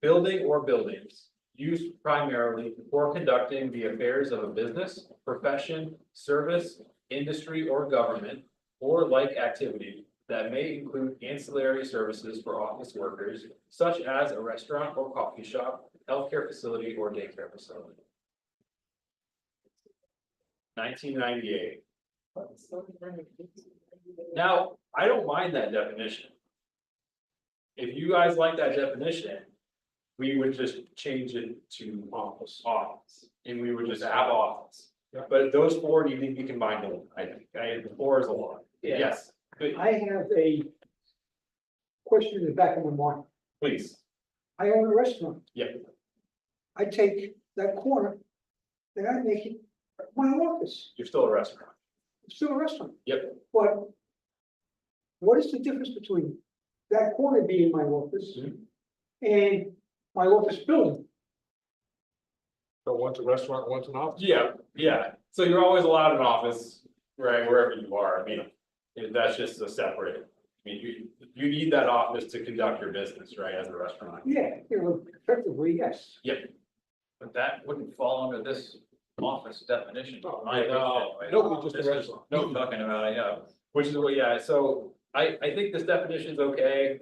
Building or buildings used primarily for conducting the affairs of a business, profession, service, industry, or government, or like activity that may include ancillary services for office workers, such as a restaurant or coffee shop, healthcare facility, or daycare facility. 1998. Now, I don't mind that definition. If you guys like that definition, we would just change it to office, and we would just have office. Yeah. But those four need to be combined, I think, four is a lot, Yeah. yes, good, I have a question in the back of my mind. please, I own a restaurant. Yeah. I take that corner and I make it my office. you're still a restaurant. It's still a restaurant. Yep. But what is the difference between that corner being my office Mhm. and my office building? So one's a restaurant, one's an office. Yeah, so you're always allowed an office, right, wherever you are, I mean, that's just a separate. I mean, you need that office to conduct your business, right, as a restaurant. Yeah, effectively, yes. But that wouldn't fall under this office definition. No, in my opinion, anyway. Nobody just a This is- restaurant. No, talking about, yeah, Which is what, yeah, so I think this definition's okay.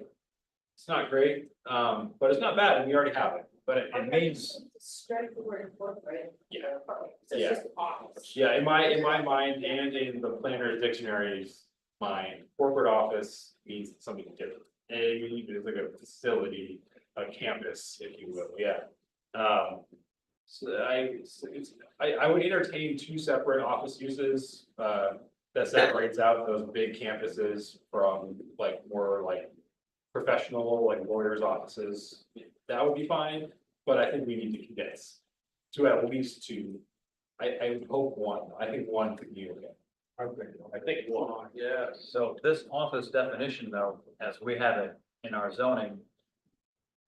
It's not great, but it's not bad, and we already have it, but it means, Strike the word incorporate. Yeah. So Yeah. it's just office. yeah, in my mind and in the planner's dictionary's mind, corporate office means something different. And it's like a facility, a campus, if you will, yeah. So I would entertain two separate office uses, that separates out those big campuses from like more like professional, like lawyers' offices. That would be fine, but I think we need to condense to at least two. I would hope one, I think one could be okay. I think one. yeah, so this office definition though, as we have it in our zoning.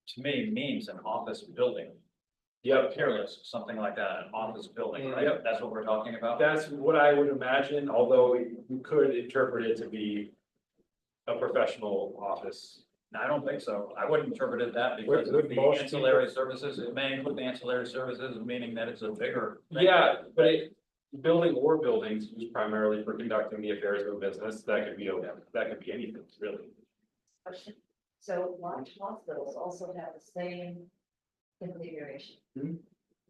To me, means an office building, Yep, peerless, something like that, an office building, right? Yep. That's what we're talking about. that's what I would imagine, although we could interpret it to be a professional office. I don't think so. I wouldn't interpret it that because Would of the most ancillary services. It may include the ancillary services, meaning that it's a bigger. thing. Yeah, but building or buildings used primarily for conducting the affairs of a business, that could be, that could be anything, really. Question. So large hospitals also have the same configuration. Hmm.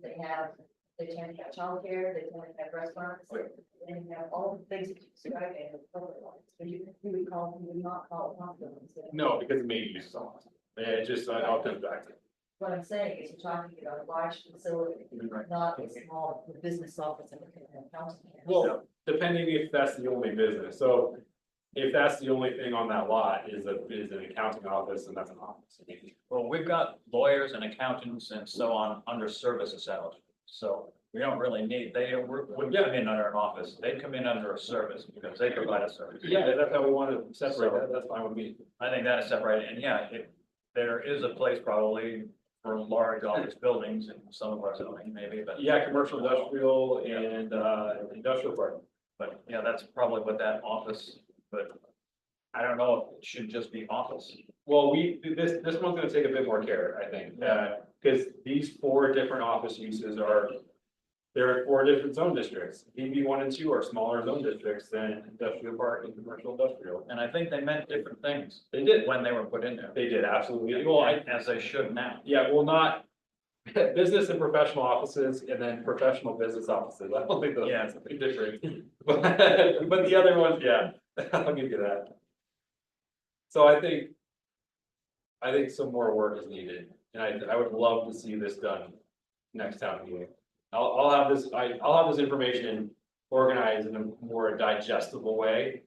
They tend to have childcare, they tend to have restaurants, Okay. and have all the things that you described in the public ones. But you would not call it hospitals. No, because it may use some. It just, I'll come back to it. What I'm saying is you're talking about a large facility, not a small business office and accounting. Well, depending if that's the only business, so if that's the only thing on that lot is an accounting office, and that's an office. Well, we've got lawyers and accountants and so on under service establishment. So we don't really need, wouldn't come in under an office. They'd come in under a service because they provide a service. Yeah, that's how we want to separate that, that's fine with me. I think that is separated. And yeah, there is a place probably for large office buildings in some of our zoning maybe, but. Yeah, commercial, industrial, and industrial park. But yeah, that's probably what that office, but I don't know if it should just be office. Well, this one's gonna take a bit more care, I think, because these four different office uses there are four different zone districts. DB 1 and 2 are smaller zone districts than industrial park and commercial industrial. And I think they meant different things They did, when they were put in there. they did, absolutely. Well, As they should now. yeah, well, not business and professional offices and then professional business offices. I don't think those, Yeah. that's a bit different. But the other ones, yeah, I'll give you that. So I think some more work is needed, and I would love to see this done next town meeting. I'll have this information organized in a more digestible way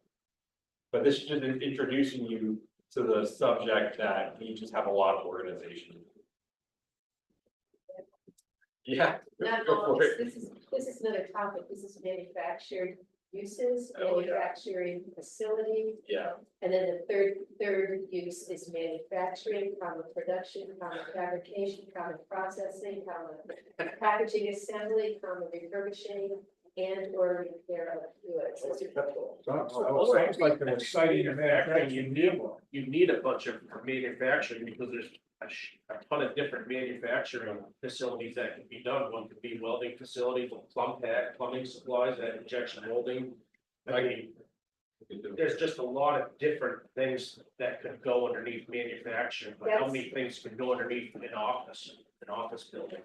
But this is just introducing you to the subject that you just have a lot of organization. Yeah. Not go all, for it. this is another topic, this is manufactured uses, Oh, yeah. manufacturing facility. Yeah. And then the third use is manufacturing, common production, common fabrication, common processing, common packaging assembly, common refurbishing, and or repair of goods. Sounds like they're exciting and Manufacturing, you need a bunch of manufacturing because there's a ton of different manufacturing facilities that can be done. One could be welding facility, plumbing supplies, that injection molding. I mean, there's just a lot of different things that could go underneath manufacturing, but how many things could go underneath an office building?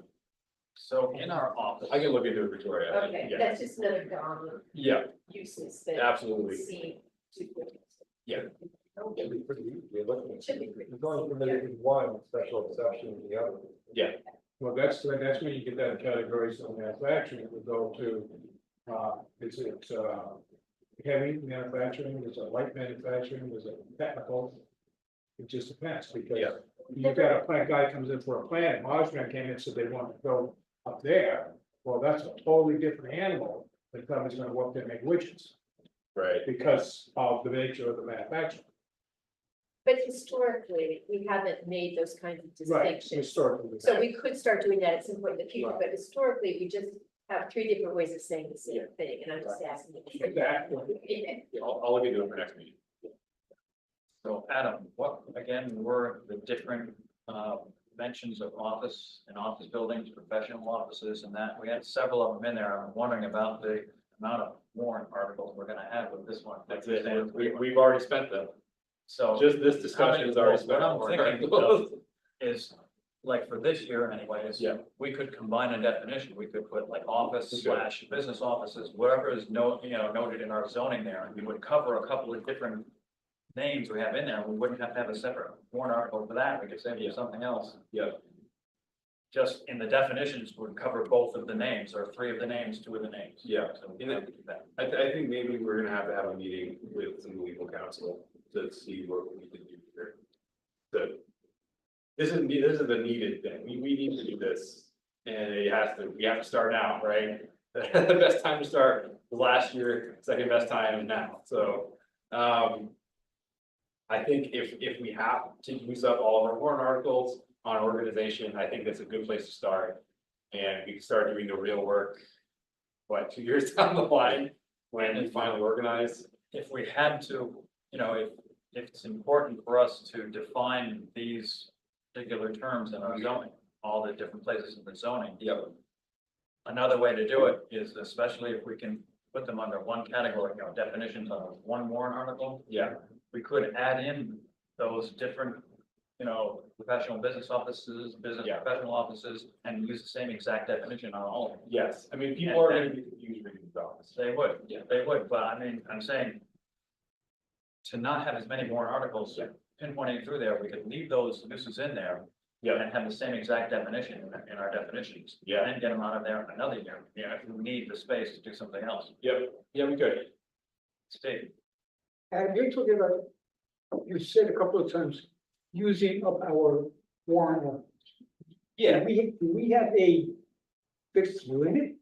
So in our office. I can look into it, Victoria. Okay, Yeah. that's just another common Yeah, uses that absolutely. seem to. Yeah. It'd be pretty easy, you're looking at, Should be pretty. you're going from the one special exception to the other. Yeah. Well, that's when you get that category, so manufacturing would go to, is it, heavy manufacturing, is it light manufacturing, is it technical? It just depends, because Yeah. you've got a plant guy comes in for a plant, Mosman came in, said they want to go up there. Well, that's a totally different animal than somebody's gonna go up there and make widgets, Right. because of the nature of the manufacturing. But historically, we haven't made those kinds of distinctions. Historically. So we could start doing that at some point in the future, Right. but historically, we just have three different ways of saying the same thing, and I'm just asking. you. Exactly. Yeah. I'll look into it for next meeting. So Adam, what again were the different mentions of office and office buildings, professional offices and that? We had several of them in there. I'm wondering about the amount of warrant articles we're gonna have with this one. That's it. We've already spent them. So Just this discussion is already spent. what I'm thinking of is, like for this year anyways. Yeah. We could combine a definition. We could put like office Okay. / business offices, whatever is noted in our zoning there. And we would cover a couple of different names we have in there. We wouldn't have to have a separate warrant article for that. We could say for something else. Yeah. Just in the definitions would cover both of the names or three of the names, two of the names. Yeah. So we have to do that. I think maybe we're gonna have to have a meeting with some legal counsel to see what we can do here. This is the needed thing. We need to do this. And we have to start now, right? The best time to start was last year, second best time is now, so. I think if we have to use up all of our warrant articles on organization, I think that's a good place to start. And we can start doing the real work, 2 years down the line, when it's finally organized. If we had to, if it's important for us to define these particular terms in our zoning, all the different places in the zoning. Yep. Another way to do it is, especially if we can put them under one category, definitions on one warrant article. Yeah. We could add in those different, professional business offices, business Yeah. professional offices, and use the same exact definition on all of them. Yes, I mean, people are gonna be confused reading the docs. They would, Yeah. they would, but I mean, I'm saying. To not have as many warrant articles pinpointing through there, we could leave those uses in there. Yeah. And have the same exact definition in our definitions. Yeah. And get them out of there another year, if we need the space to do something else. Yep, yeah, we could. Steve, And you're talking about, you said a couple of times, using up our warrant. Do we have a fixed limit?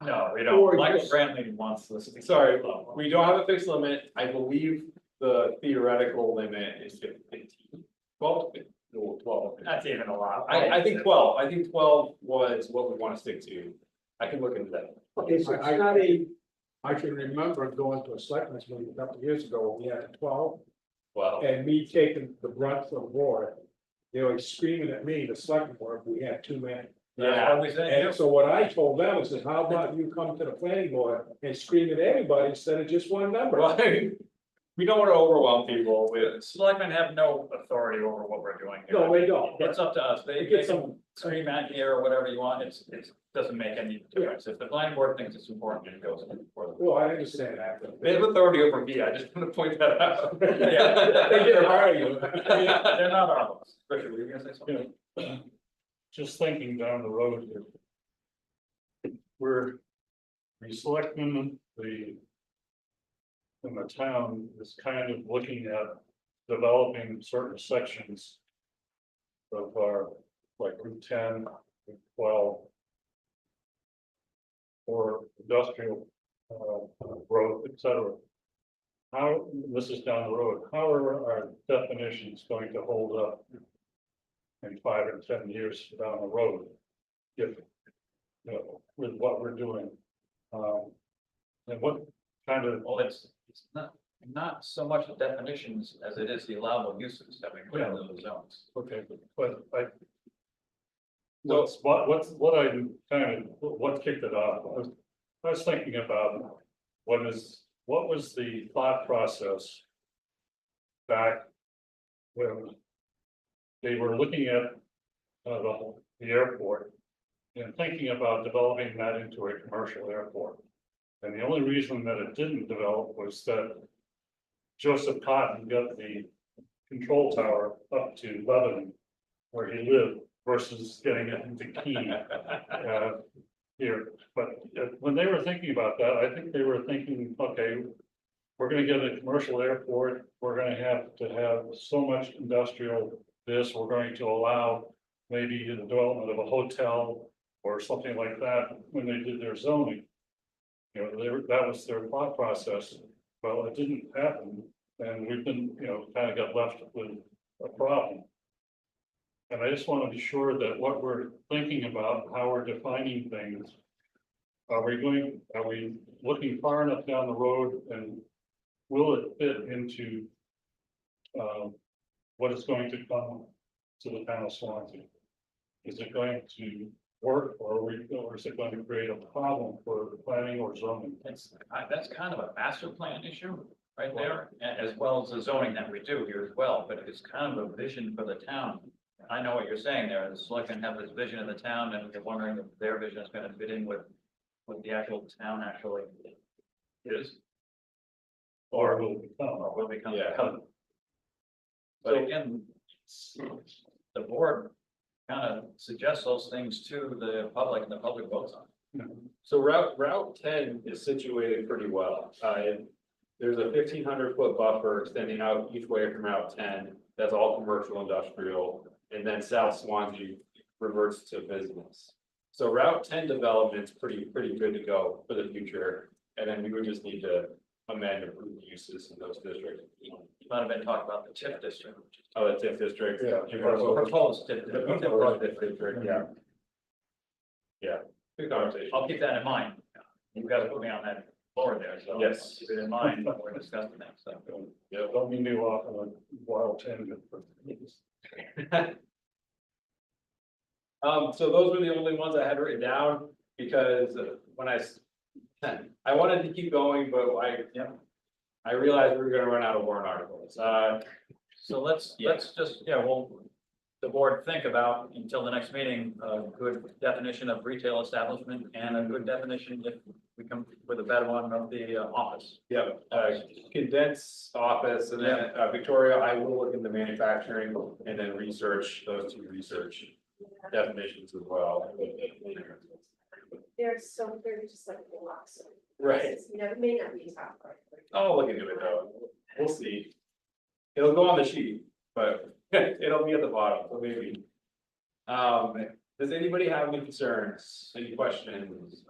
no, we Or don't, Michael just- Brantley wants this. Sorry, we don't have a fixed limit. I believe the theoretical limit is 15. 12, 12. That's even a lot. I think 12. I think 12 was what we want to stick to. I can look into that. Okay, so it's not a, I can remember going to a selectmen's meeting a couple of years ago, we had 12, Well, and me taking the brunt for the board. They were screaming at me, the selectmen board, we had too many. That's what we say. And so what I told them was, how about you come to the planning board and scream at everybody instead of just one member? well, we don't want to overwhelm people with. Selectmen have no authority over what we're doing here. No, they don't. It's up to us. They It gets can scream at you or whatever you want. It doesn't make any difference. If the planning board thinks it's important, it goes for them. Well, I understand that. but- They have authority over me. I just want to point that out. Yeah. They get hire you. They're not our boss. Richard, were you gonna say something? Just thinking down the road here. We're selecting the in the town is kind of looking at developing certain sections of our, like Route 10, Route 12, or industrial growth, et cetera. How, this is down the road, how are our definitions going to hold up in 5 or 10 years down the road? If, you know, with what we're doing, and what kind of, Well, it's not so much the definitions as it is the allowable uses that we put in those zones. okay, but I. What I kind of, what kicked it off, I was thinking about what was the thought process back when they were looking at the airport and thinking about developing that into a commercial airport. And the only reason that it didn't develop was that Joseph Cotton got the control tower up to Lebanon, where he lived, versus getting it into Keene here. But when they were thinking about that, I think they were thinking, okay, we're gonna get a commercial airport, we're gonna have to have so much industrial this, we're going to allow maybe the development of a hotel or something like that when they did their zoning. You know, that was their thought process. Well, it didn't happen, and we've been, you know, kind of got left with a problem. And I just want to be sure that what we're thinking about, how we're defining things, are we looking far enough down the road, and will it fit into what is going to come to the town of Swanzey? Is it going to work, or is it going to create a problem for planning or zoning? That's kind of a master plan issue right there, as well as the zoning that we do here as well, but it's kind of a vision for the town. I know what you're saying there, the selectmen have this vision of the town, and they're wondering if their vision is gonna fit in with what the actual town actually is. Or will it become? Or will become. Yeah. But again, the board kind of suggests those things to the public, and the public votes on it. So Route 10 is situated pretty well. There's a 1,500-foot buffer extending out each way from Route 10. That's all commercial industrial, and then South Swansea reverts to business. So Route 10 development's pretty good to go for the future, and then we would just need to amend and approve the uses in those districts. You might have been talking about the TIF district. Oh, the TIF district. Yeah. Proposed TIF The district. proposed TIF district, yeah. Yeah, good conversation. I'll keep that in mind. You've got to put me on that board there, so. Yes. Keep it in mind when we're discussing that, so. Yeah, don't mean to off on a wild tangent, but So those were the only ones I had written down, because when I wanted to keep going, but I realized we were gonna run out of warrant articles. So let's just, the board think about until the next meeting, a good definition of retail establishment and a good definition if we come with a better one of the office. Yeah, condense office, and then Victoria, I will look into manufacturing and then research those two research definitions as well. They're just like blocks. Right. You know, it may not be top part. I'll look into it though. We'll see. It'll go on the sheet, but it'll be at the bottom, so maybe. Does anybody have any concerns, any questions?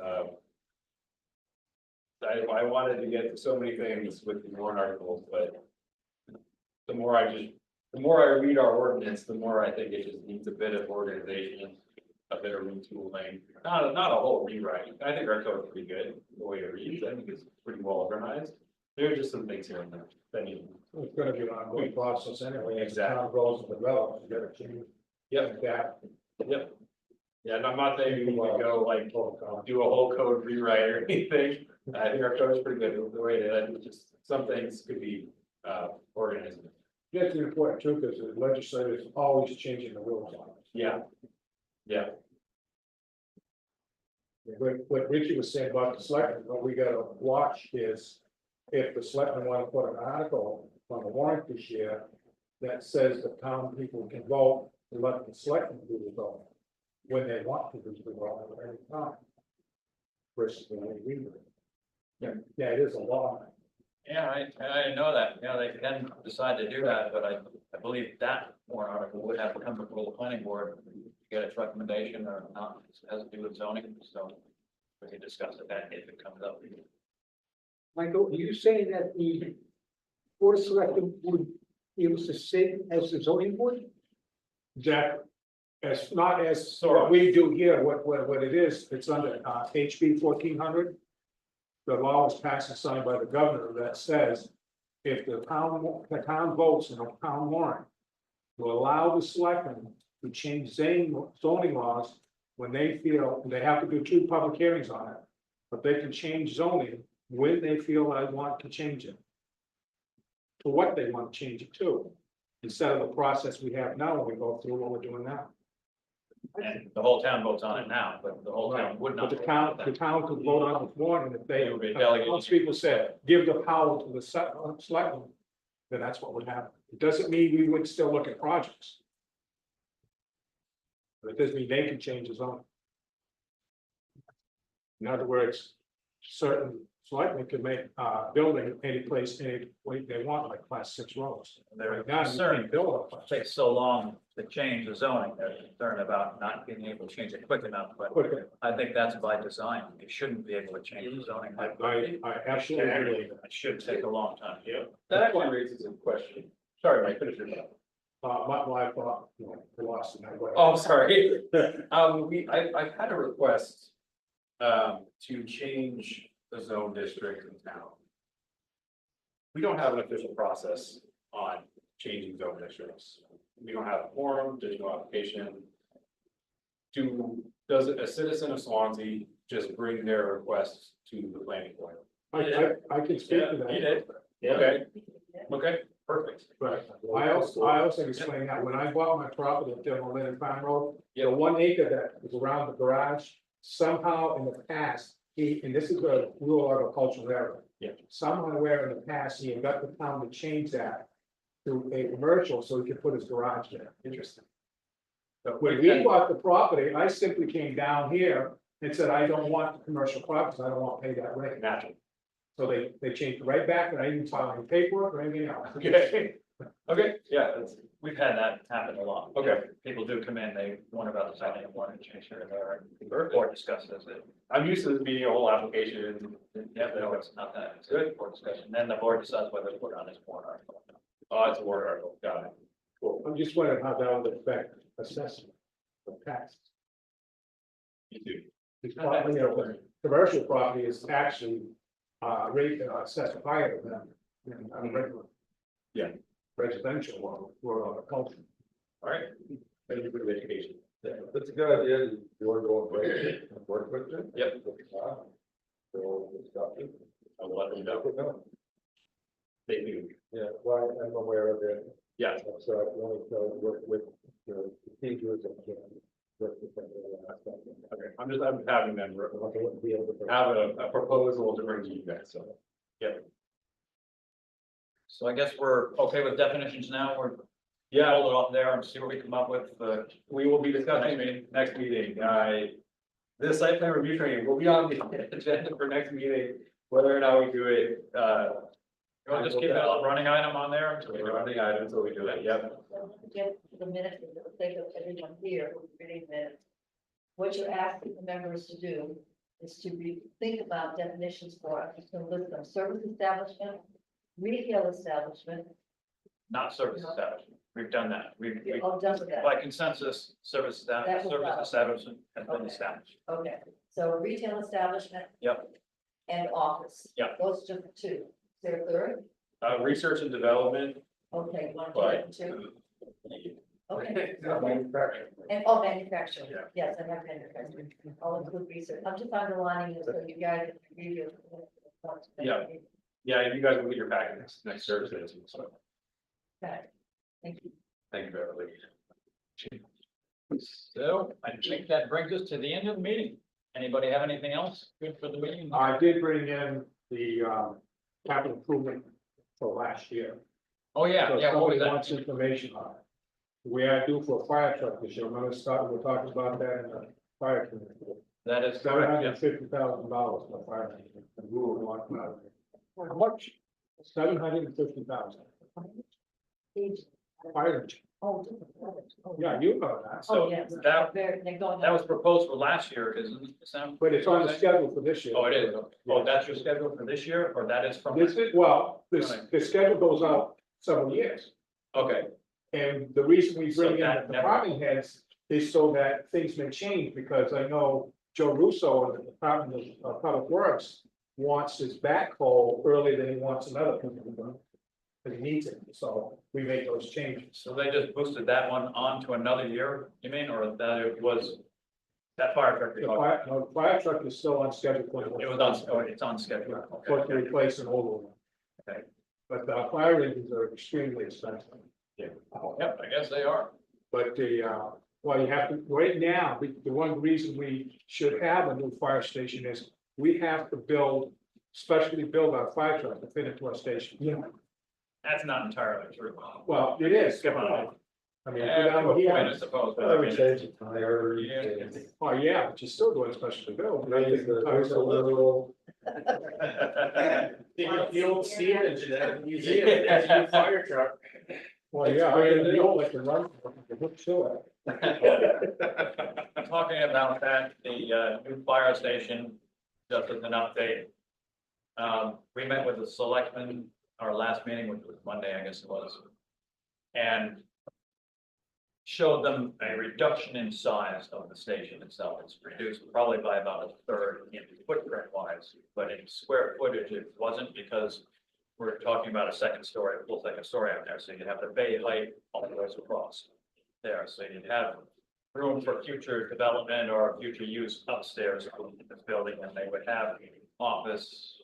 I wanted to get to so many things with the warrant articles, but the more I read our ordinance, the more I think it just needs a bit of organization, a bit of retooling, not a whole rewrite. I think our code is pretty good, the way it reads, I think it's pretty well organized. There are just some things here and there that need. It's gonna be an ongoing process anyway, as the Exactly. town grows and develops, you gotta change. Yep. Adapt. Yep. Yeah, and I'm not saying we need to go like do a whole code rewrite or anything. I think our code is pretty good the way it is. I think just some things could be organized. Yeah, it's important too, because the legislature is always changing the rules on it. Yeah. Yeah. What Richie was saying about the selectmen, what we gotta watch is if the selectmen want to put an article on the warrant this year that says the town people can vote to let the selectmen do the vote when they want to do the vote at any time. Versus when they read it. Yeah, it is a law. Yeah, I know that, you know, they can decide to do that, but I believe that warrant article would have to come before the planning board, to get its recommendation or not, it has to do with zoning, so we can discuss it then if it comes up. Michael, are you saying that the board of selectmen would be able to sit as the zoning board? Jack, as not as Sort of. what we do here, what it is, it's under HB 1400. The law was passed and signed by the governor that says if the town votes in a town warrant to allow the selectmen to change zoning laws when they feel, they have to do 2 public hearings on it, but they can change zoning when they feel I want to change it. To what they want to change it to, instead of the process we have now, when we go through what we're doing now. And the whole town votes on it now, but the whole town would But not. the town could vote on this morning if they, It would be delegated. most people said, give the power to the selectmen, then that's what would happen. It doesn't mean we would still look at projects. But it doesn't mean they can change the zone. In other words, certain selectmen can make building any place, any way they want, like class 6 roads. They're Right now, you concerned, can't build a class it takes so long to change the zoning, they're concerned about not being able to change it quick enough, but quicker. I think that's by design, you shouldn't be able to change the zoning. I absolutely agree. It should take a long time. Yeah, that actually raises a question. Sorry, Mike, finish your thought. My thought, you know, lost in that way. Oh, sorry. I've had a request to change the zone district in town. We don't have an official process on changing zone districts. We don't have a forum, there's no application. Does a citizen of Swansea just bring their request to the planning board? I can speak to that. You did? Okay, okay, perfect. Right, I also explained that when I bought my property at Devil Lynn and Farm Road, the 1 acre that was around the garage, somehow in the past, and this is a rural agricultural area. Yeah. Somehow where in the past, he had got the town to change that to a commercial, so he could put his garage there. Interesting. When we bought the property, I simply came down here and said, I don't want the commercial properties, I don't want to pay that rate. Natural. So they changed it right back, and I didn't file any paperwork or anything else. Okay. Okay, yeah, that's, We've had that happen a lot. Okay. People do come in, they wonder about the zoning, want to change here and there, Perfect. or discuss this. I'm used to this being a whole application. Yeah, no, it's not that, it's good for discussion, then the board decides whether to put on this warrant article. Oh, it's a warrant article, got it. Cool. I'm just wondering how that would affect assessment of taxes. You too. Because, you know, the commercial property is actually, rate, assessed higher than regular. Yeah. Residential or culture. All right. Thank you for the education. That's a good idea. You want to go and work with it? Yep. So, discuss it. I will let them know. Thank you. Yeah, well, I'm aware of it. Yeah. So I want to work with the procedures and. Work with them. Okay, I'm having them Okay, be able to. have a proposal to bring to you guys, so. So I guess we're okay with definitions now, we're Yeah, hold it off there and see what we come up with, we will be discussing next meeting. This site plan review training will be on the agenda for next meeting, whether or not we do it, we'll just keep it a running item on there. so we're running items, so we do it, yep. Get the minutes, for the sake of everyone here, who's reading minutes. What you're asking the members to do is to think about definitions for, I'm just gonna list them, service establishment, retail establishment, Not service establishment, we've done that, you're all done with that, by consensus, service That was done. establishment has been Okay. established. okay, so retail establishment. Yep. And office. Yep. Those are the 2, is there a third? Research and development, Okay, you want to but. do that too? Okay, Manufacturing. and manufacturing, Yeah. yes, I have manufacturing, I'll include research, I'm just underlining it so you guys can review. Yeah. Yeah, you guys will get your packet next Thursday, so Okay, thank you. thank you, Beverly. So I think that brings us to the end of the meeting. Anybody have anything else good for the meeting? I did bring in the capital improvement for last year. Oh, yeah, So yeah, what was somebody that? wants information on it. The way I do for a fire truck this year, remember we're talking about that in the fire committee. That is Seven correct, hundred yeah. and $50,000 for fire. And we were one. How much? $750,000. Fire engine. Oh, Yeah, you know that, Oh, So yes. that, They're going. that was proposed for last year, isn't it? but it's on the schedule for this year. Oh, it is. Oh, that's your schedule for this year, or that is from? This is, well, Right. the schedule goes out several years. Okay, And the reason we So bring in that the never- department heads is so that things may change, because I know Joe Russo in the Department of Public Works wants his backhoe earlier than he wants another company to do. But he needs it, so we make those changes. so they just boosted that one on to another year, you mean, or that it was? That fire truck, The you're talking fire truck is still on schedule. about. It was on, oh, it's on schedule. For to Okay. replace an older one. Okay. But the fire engines are extremely expensive. Yep, I guess they are. But well, you have to, right now, the one reason we should have a new fire station is we have to specially build our fire truck to fit into our station. Yeah. That's not entirely true. Well, it is. Come on. I mean, Yeah, go to down a point, I here, suppose, but I I would mean, change the tire. Yeah. oh, yeah, but you're still doing specially built. There's a little, The old steam engine at the museum, there's a new fire truck. Well, yeah, I can deal like the run. Sure. talking about that, the new fire station, just as an update. We met with the selectmen, our last meeting, which was Monday, I guess it was. And showed them a reduction in size of the station itself. It's reduced probably by about a third in footprint wise, but in square footage, it wasn't, because we're talking about a second story, a full second story out there, so you have the bay height all the way across there, so you'd have room for future development or future use upstairs in this building, and they would have office,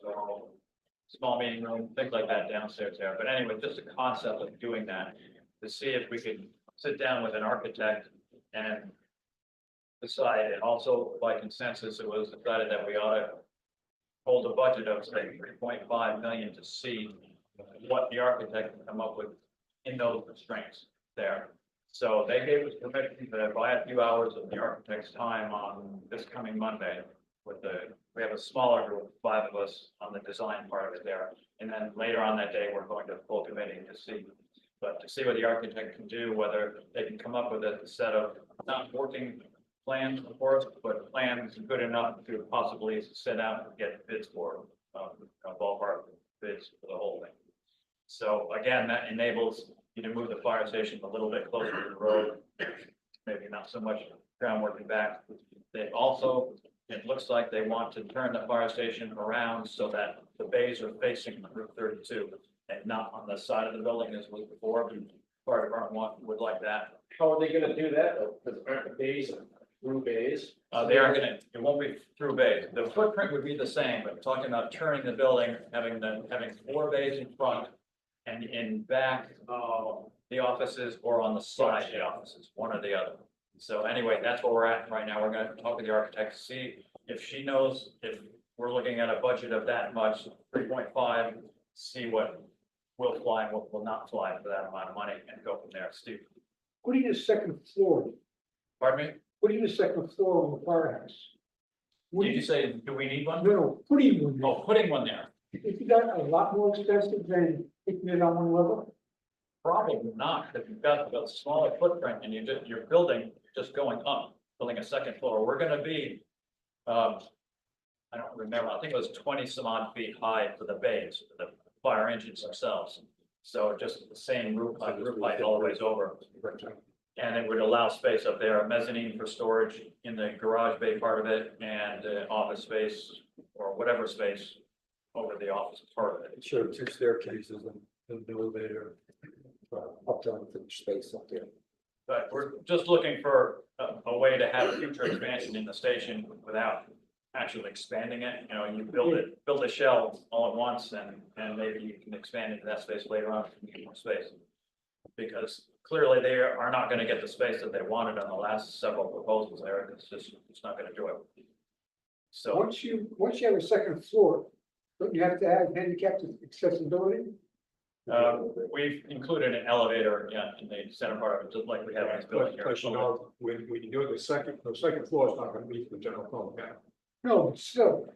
small meeting room, things like that downstairs there. But anyway, just a concept of doing that, to see if we could sit down with an architect and decide, and also by consensus, it was decided that we ought to hold a budget of, say, 3.5 million to see what the architect can come up with in those constraints there. So they gave us permission to buy a few hours of the architect's time on this coming Monday with we have a smaller group, 5 of us on the design part of it there. And then later on that day, we're going to full committee to see what the architect can do, whether they can come up with a set of not working plans, of course, but plans good enough to possibly sit out and get bids for, a ballpark bids for the whole thing. So again, that enables you to move the fire station a little bit closer to the road, maybe not so much groundwork in back. They also, it looks like they want to turn the fire station around so that the bays are facing Route 32 and not on the side of the building as was before. Fire department would like that. How are they gonna do that though? Because aren't the bays through bays? They are gonna, it won't be through bays. The footprint would be the same, but talking about turning the building, having 4 bays in front and in back, the offices, or on the side of the offices, one or the other. So anyway, that's where we're at right now. We're gonna talk with the architect, see if she knows if we're looking at a budget of that much, 3.5, see what will fly and what will not fly for that amount of money, and go from there. Steve, Put in a second floor, pardon me? put in a second floor on the firehouse. Did you say, do we need one? No, putting one there. Oh, putting one there. If you got a lot more expensive than picking it on one level. Probably not, if you've got a smaller footprint and you're building, just going up, building a second floor. We're gonna be, I don't remember, I think it was 20 some odd feet high for the bays, for the fire engines themselves. So just the same roof height all the way over. And it would allow space up there, a mezzanine for storage in the garage bay part of it, and office space or whatever space over the office part of it. sure, 2 staircases and the elevator. Up to unfinished space up there. But we're just looking for a way to have future expansion in the station without actually expanding it. You know, you build a shell all at once, and maybe you can expand into that space later on if you need more space. Because clearly they are not gonna get the space that they wanted on the last several proposals there. It's not gonna do it. So, Once you have a second floor, don't you have to have handicapped accessibility? we've included an elevator, yeah, in the center part of it, just like we have in this building here. But you know, when you do the second floor is not gonna be for the general public. No, but still.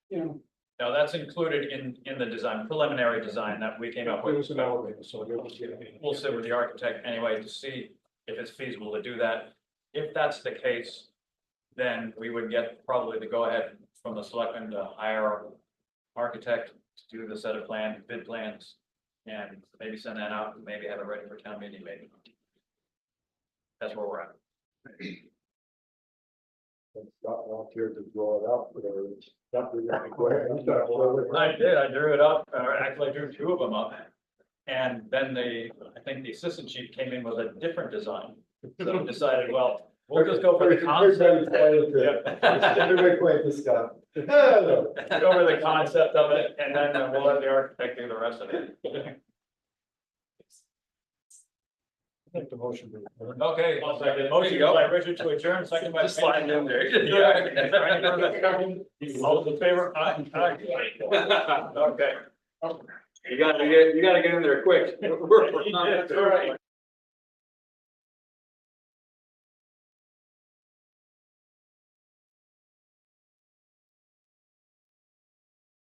You know, No, that's included in the design, preliminary design that we came up It with. was an elevator, so it was getting. We'll sit with the architect anyway to see if it's feasible to do that. If that's the case, then we would get probably the go-ahead from the selectmen to hire an architect to do the set of bid plans. And maybe send that out, maybe have it ready for town meeting, maybe. That's where we're at. Scott volunteered to draw it up, or Scott, go ahead. You start forward. I did, I drew it up, or actually I drew two of them up. And then I think the assistant chief came in with a different design. So we decided, well, we'll just go for the concept. Everybody quiet this Scott. No. Go over the concept of it, and then we'll let the architect do the rest of it. Make the motion. Okay, one second. Motion by Richard to adjourn, second by. Just slide it in there. Yeah. All those in favor? Aye. Okay. You gotta get in there quick. All right.